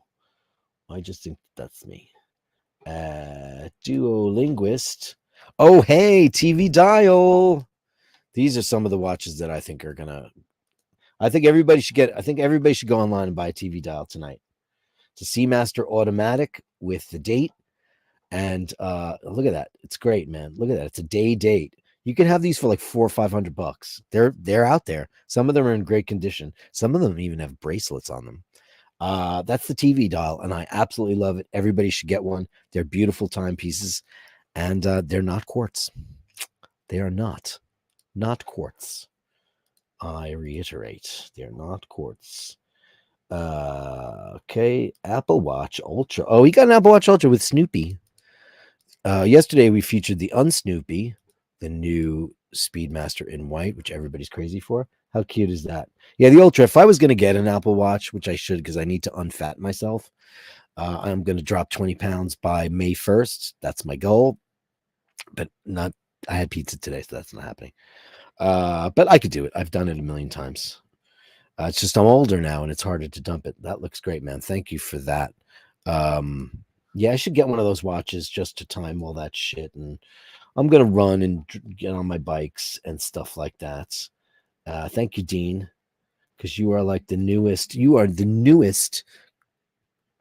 I just think that's me. Duolinguist. Oh, hey, TV Dial. These are some of the watches that I think are gonna. I think everybody should go online and buy a TV Dial tonight. It's a Seamaster automatic with the date, and look at that. It's great, man. Look at that. It's a day date. You can have these for like $400 or $500. They're out there. Some of them are in great condition. Some of them even have bracelets on them. That's the TV Dial, and I absolutely love it. Everybody should get one. They're beautiful timepieces, and they're not quartz. They are not quartz. I reiterate, they're not quartz. Okay, Apple Watch Ultra. Oh, we got an Apple Watch Ultra with Snoopy. Yesterday we featured the Unsnoopy, the new Speedmaster in white, which everybody's crazy for. How cute is that? Yeah, the Ultra. If I was going to get an Apple Watch, which I should because I need to unfat myself, I'm going to drop 20 pounds by May 1st. That's my goal. But not, I had pizza today, so that's not happening. But I could do it. I've done it a million times. It's just I'm older now and it's harder to dump it. That looks great, man. Thank you for that. Yeah, I should get one of those watches just to time all that shit. And I'm going to run and get on my bikes and stuff like that. Thank you, Dean, because you are like the newest. You are the newest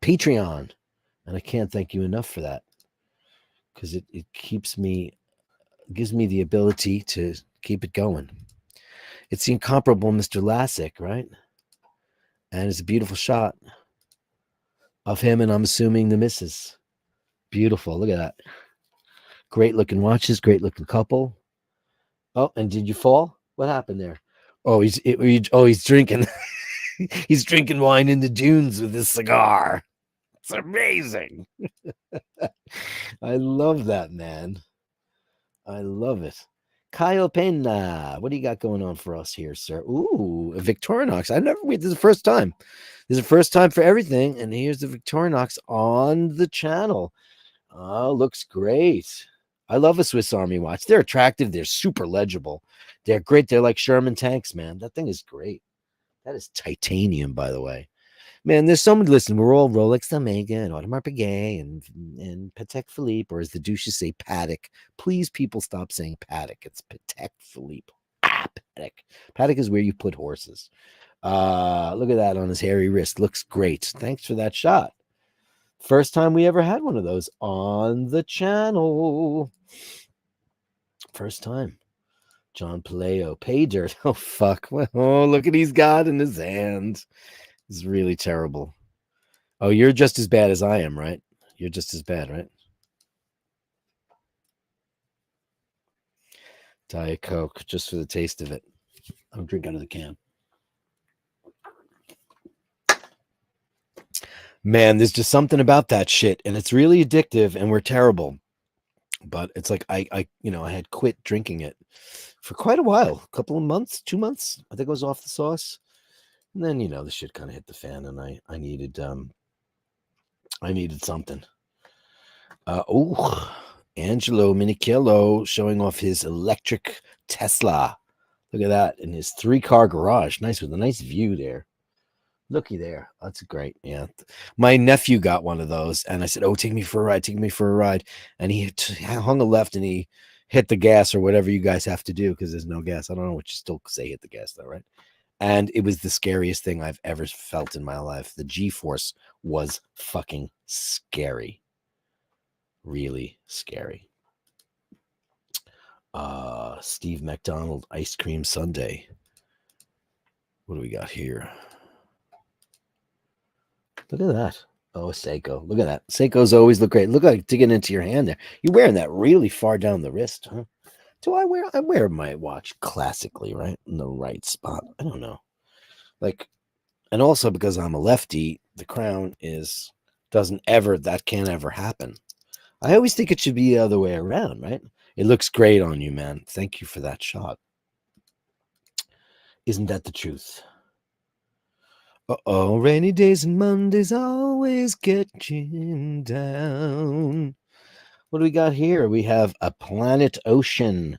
Patreon. And I can't thank you enough for that because it gives me the ability to keep it going. It's the incomparable Mr. Lassick, right? And it's a beautiful shot of him, and I'm assuming the missus. Beautiful. Look at that. Great looking watches, great looking couple. Oh, and did you fall? What happened there? Oh, he's drinking. He's drinking wine in the dunes with his cigar. It's amazing. I love that, man. I love it. Kyle Pena, what do you got going on for us here, sir? Ooh, a Victorinox. This is the first time. This is the first time for everything. And here's the Victorinox on the channel. Oh, looks great. I love a Swiss Army watch. They're attractive. They're super legible. They're great. They're like Sherman tanks, man. That thing is great. That is titanium, by the way. Man, there's so many. Listen, we're all Rolex Omega and Audemars Piguet and Patek Philippe, or as the douches say, Patek. Please, people, stop saying Patek. It's Patek Philippe. Patek. Patek is where you put horses. Look at that on his hairy wrist. Looks great. Thanks for that shot. First time we ever had one of those on the channel. First time. John Paleo. Pay dirt. Oh, fuck. Oh, look at he's got in his hand. It's really terrible. Oh, you're just as bad as I am, right? You're just as bad, right? Diet Coke, just for the taste of it. I'll drink out of the can. Man, there's just something about that shit, and it's really addictive, and we're terrible. But it's like I had quit drinking it for quite a while, a couple of months, 2 months. I think I was off the sauce. And then, the shit kind of hit the fan, and I needed something. Angelo Minichello showing off his electric Tesla. Look at that in his 3-car garage. Nice, with a nice view there. Looky there. That's great. Yeah. My nephew got one of those, and I said, "Oh, take me for a ride. Take me for a ride." And he hung a left, and he hit the gas or whatever you guys have to do because there's no gas. I don't know what you still say hit the gas, though, right? And it was the scariest thing I've ever felt in my life. The G-force was fucking scary. Really scary. Steve McDonald ice cream sundae. What do we got here? Look at that. Oh, Seiko. Look at that. Seikos always look great. Look like digging into your hand there. You're wearing that really far down the wrist, huh? Do I wear my watch classically, right? In the right spot. I don't know. Like, and also because I'm a lefty, the crown that can't ever happen. I always think it should be the other way around, right? It looks great on you, man. Thank you for that shot. Isn't that the truth? Uh-oh, rainy days and Mondays always get you down. What do we got here? We have a Planet Ocean.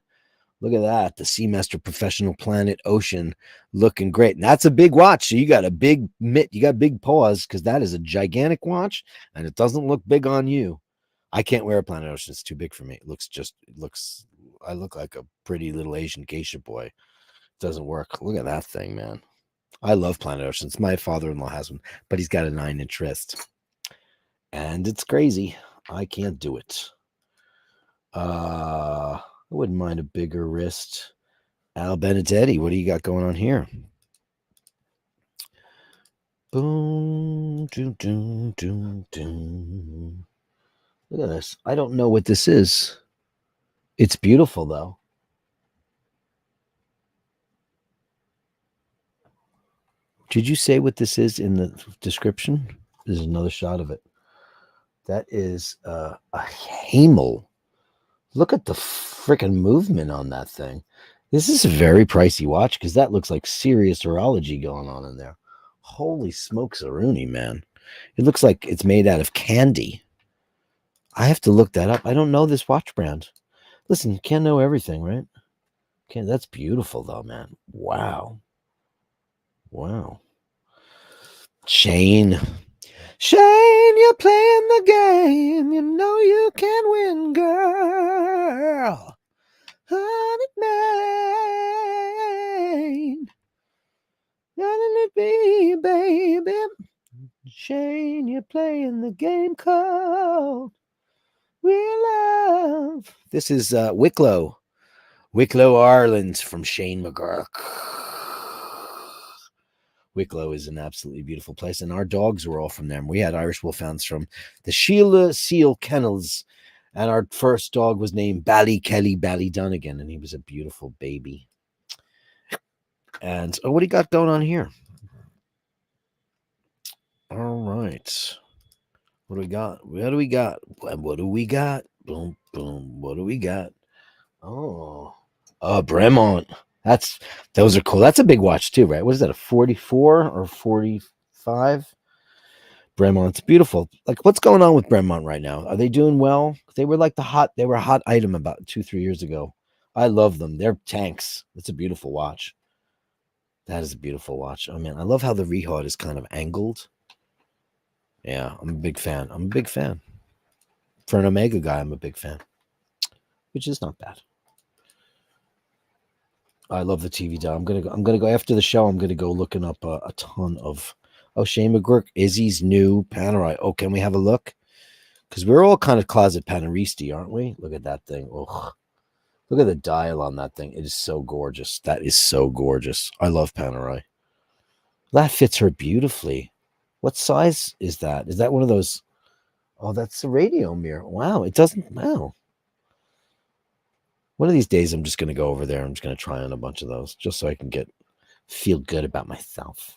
Look at that. The Seamaster Professional Planet Ocean looking great. And that's a big watch. So you got a big mitt. You got big paws because that is a gigantic watch and it doesn't look big on you. I can't wear a Planet Ocean. It's too big for me. I look like a pretty little Asian geisha boy. It doesn't work. Look at that thing, man. I love Planet Oceans. My father-in-law has one, but he's got a 9-inch wrist. And it's crazy. I can't do it. I wouldn't mind a bigger wrist. Al Benedetti, what do you got going on here? Boom, doom, doom, doom, doom. Look at this. I don't know what this is. It's beautiful, though. Did you say what this is in the description? There's another shot of it. That is a Hamel. Look at the freaking movement on that thing. This is a very pricey watch because that looks like serious horology going on in there. Holy smokes, Rooney, man. It looks like it's made out of candy. I have to look that up. I don't know this watch brand. Listen, can't know everything, right? That's beautiful, though, man. Wow. Wow. Shane, you're playing the game. You know you can win, girl. Honey, man. Letting it be, baby. Shane, you're playing the game called real love. This is Wicklow, Ireland from Shane McGurk. Wicklow is an absolutely beautiful place, and our dogs were all from there. We had Irish Wolfhounds from the Sheila Seal Kennels, and our first dog was named Ballykelly Ballydunnigan, and he was a beautiful baby. And what do you got going on here? All right. What do we got? What do we got? What do we got? Boom, boom. What do we got? Oh, Bremont. Those are cool. That's a big watch too, right? What is that? A 44 or 45? Bremont's beautiful. Like, what's going on with Bremont right now? Are they doing well? They were a hot item about 2-3 years ago. I love them. They're tanks. It's a beautiful watch. That is a beautiful watch. Oh man, I love how the rehaut is kind of angled. Yeah, I'm a big fan. For an Omega guy, I'm a big fan, which is not bad. I love the TV dial. I'm gonna go after the show. I'm gonna go looking up a ton of. Oh, Shane McGurk, Izzy's new Panerai. Oh, can we have a look? Because we're all kind of closet Paneristi, aren't we? Look at that thing. Oh, look at the dial on that thing. It is so gorgeous. That is so gorgeous. I love Panerai. That fits her beautifully. What size is that? Is that one of those? Oh, that's the radio mirror. Wow, it doesn't. Wow. One of these days, I'm just going to go over there. I'm just going to try on a bunch of those just so I can feel good about myself.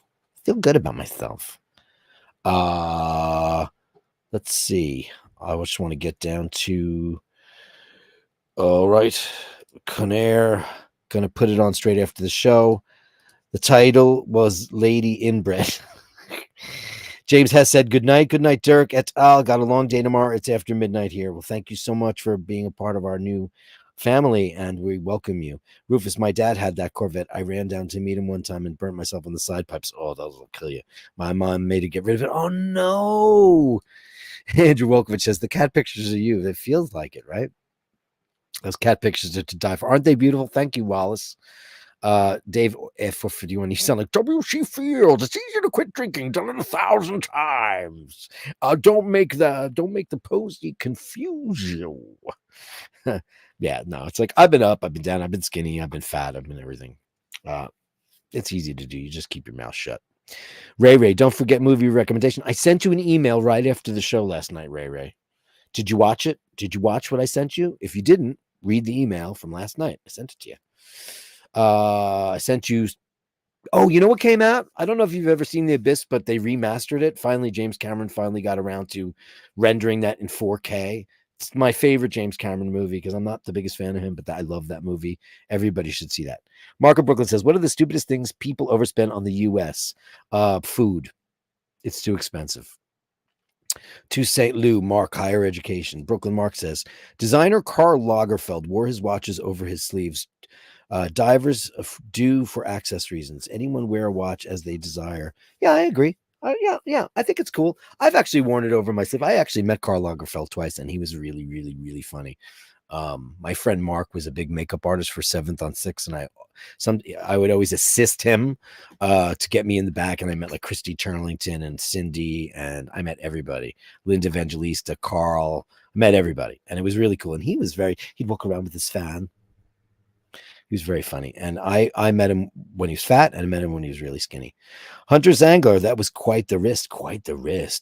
Let's see. I just want to get down to. All right. Conair. Going to put it on straight after the show. The title was Lady Inbred. James Hess said, good night, Dirk et al. Got a long day tomorrow. It's after midnight here. Well, thank you so much for being a part of our new family, and we welcome you. Rufus, my dad had that Corvette. I ran down to meet him one time and burnt myself on the side pipes. Oh, those will kill you. My mom made her get rid of it. Oh, no. Andrew Wolkovich says, the cat pictures of you. It feels like it, right? Those cat pictures are to die for. Aren't they beautiful? Thank you, Wallace. Dave F451, you sound like W.C. Fields. It's easy to quit drinking. Done it 1,000 times. Don't make the posy confuse you. Yeah, no, it's like I've been up, I've been down, I've been skinny, I've been fat, I've been everything. It's easy to do. You just keep your mouth shut. Ray, don't forget movie recommendation. I sent you an email right after the show last night, Ray. Did you watch it? Did you watch what I sent you? If you didn't, read the email from last night. I sent it to you. I sent you. Oh, you know what came out? I don't know if you've ever seen The Abyss, but they remastered it. Finally, James Cameron finally got around to rendering that in 4K. It's my favorite James Cameron movie because I'm not the biggest fan of him, but I love that movie. Everybody should see that. Marco Brooklyn says, what are the stupidest things people overspend on the U.S.? Food. It's too expensive. To St. Lou, Mark, higher education. Brooklyn Mark says, designer Karl Lagerfeld wore his watches over his sleeves. Divers do for access reasons. Anyone wear a watch as they desire. Yeah, I agree. Yeah, I think it's cool. I've actually worn it over my sleeve. I actually met Karl Lagerfeld twice, and he was really, really, really funny. My friend Mark was a big makeup artist for 7th on 6th, and I would always assist him to get me in the back. And I met like Christy Turlington and Cindy, and I met everybody. Linda Evangelista, Carl, met everybody, and it was really cool. And he'd walk around with his fan. He was very funny. And I met him when he was fat, and I met him when he was really skinny. Hunter Zangler, that was quite the wrist.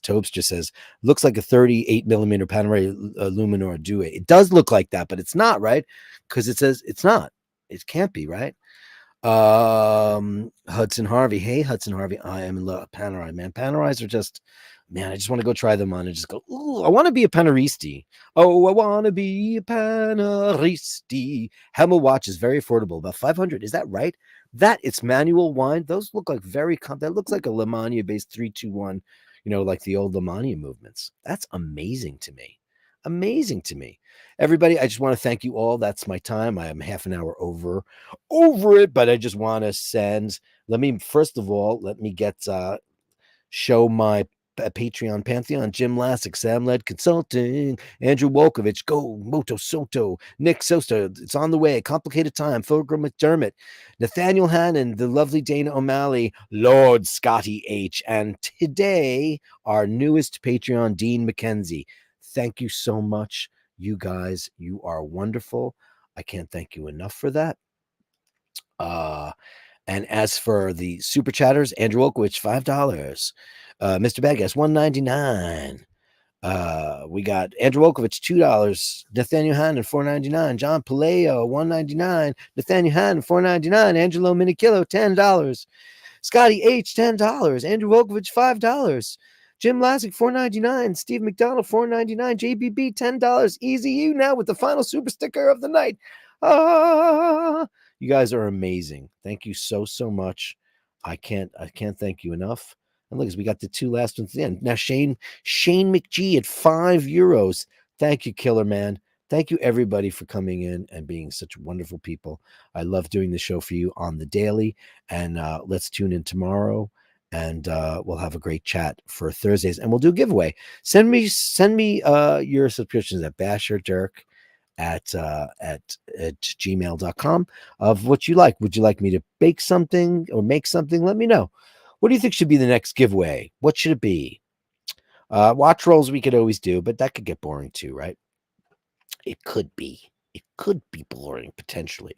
Tobes just says, looks like a 38 millimeter Panerai Luminor Due. It does look like that, but it's not, right? Because it says it's not. It can't be, right? Hudson Harvey. Hey, Hudson Harvey. I am in love. Panerai, man. Panerais are just, man, I just want to go try them on and just go, ooh, I want to be a Paneristi. Oh, I want to be a Paneristi. Hemel watch is very affordable, about 500. Is that right? It's manual wine. Those look like that looks like a Lemania based 321, like the old Lemania movements. That's amazing to me. Everybody, I just want to thank you all. That's my time. I am half an hour over it, but I just want to let me get show my Patreon Pantheon. Jim Lassick, Sam Led Consulting, Andrew Wolkovich, Go Moto Soto, Nick Sosa, it's on the way, Complicated Time, Philgram McDermott, Nathaniel Hannon, the lovely Dana O'Malley, Lord Scotty H, and today our newest Patreon, Dean McKenzie. Thank you so much, you guys. You are wonderful. I can't thank you enough for that. And as for the super chatters, Andrew Olkowicz, $5. Mr. Badgas, $1.99. We got Andrew Olkowicz, $2. Nathaniel Hannon, $4.99. John Paleo, $1.99. Nathaniel Hannon, $4.99. Angelo Minikillo, $10. Scotty H, $10. Andrew Olkowicz, $5. Jim Lassick, $4.99. Steve McDonald, $4.99. JBB, $10. Easy you now with the final super sticker of the night. You guys are amazing. Thank you so much. I can't thank you enough. And look, as we got the two last ones at the end. Now Shane McGee at €5. Thank you, Killer Man. Thank you, everybody, for coming in and being such wonderful people. I love doing the show for you on the daily. And let's tune in tomorrow, and we'll have a great chat for Thursdays. And we'll do a giveaway. Send me your subscriptions at Basher Dirk at gmail.com of what you like. Would you like me to bake something or make something? Let me know. What do you think should be the next giveaway? What should it be? Watch rolls we could always do, but that could get boring too, right? It could be boring potentially.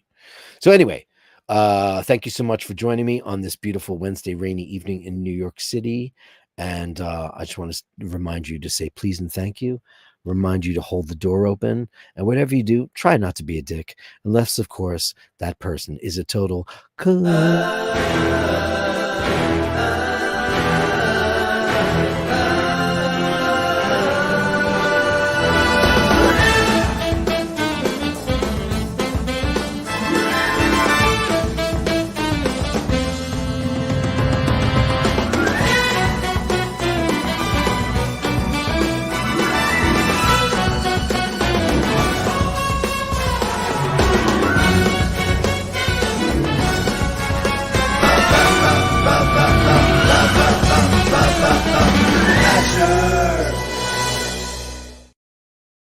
So anyway, thank you so much for joining me on this beautiful Wednesday rainy evening in New York City. And I just want to remind you to say please and thank you. Remind you to hold the door open, and whatever you do, try not to be a dick, unless, of course, that person is a total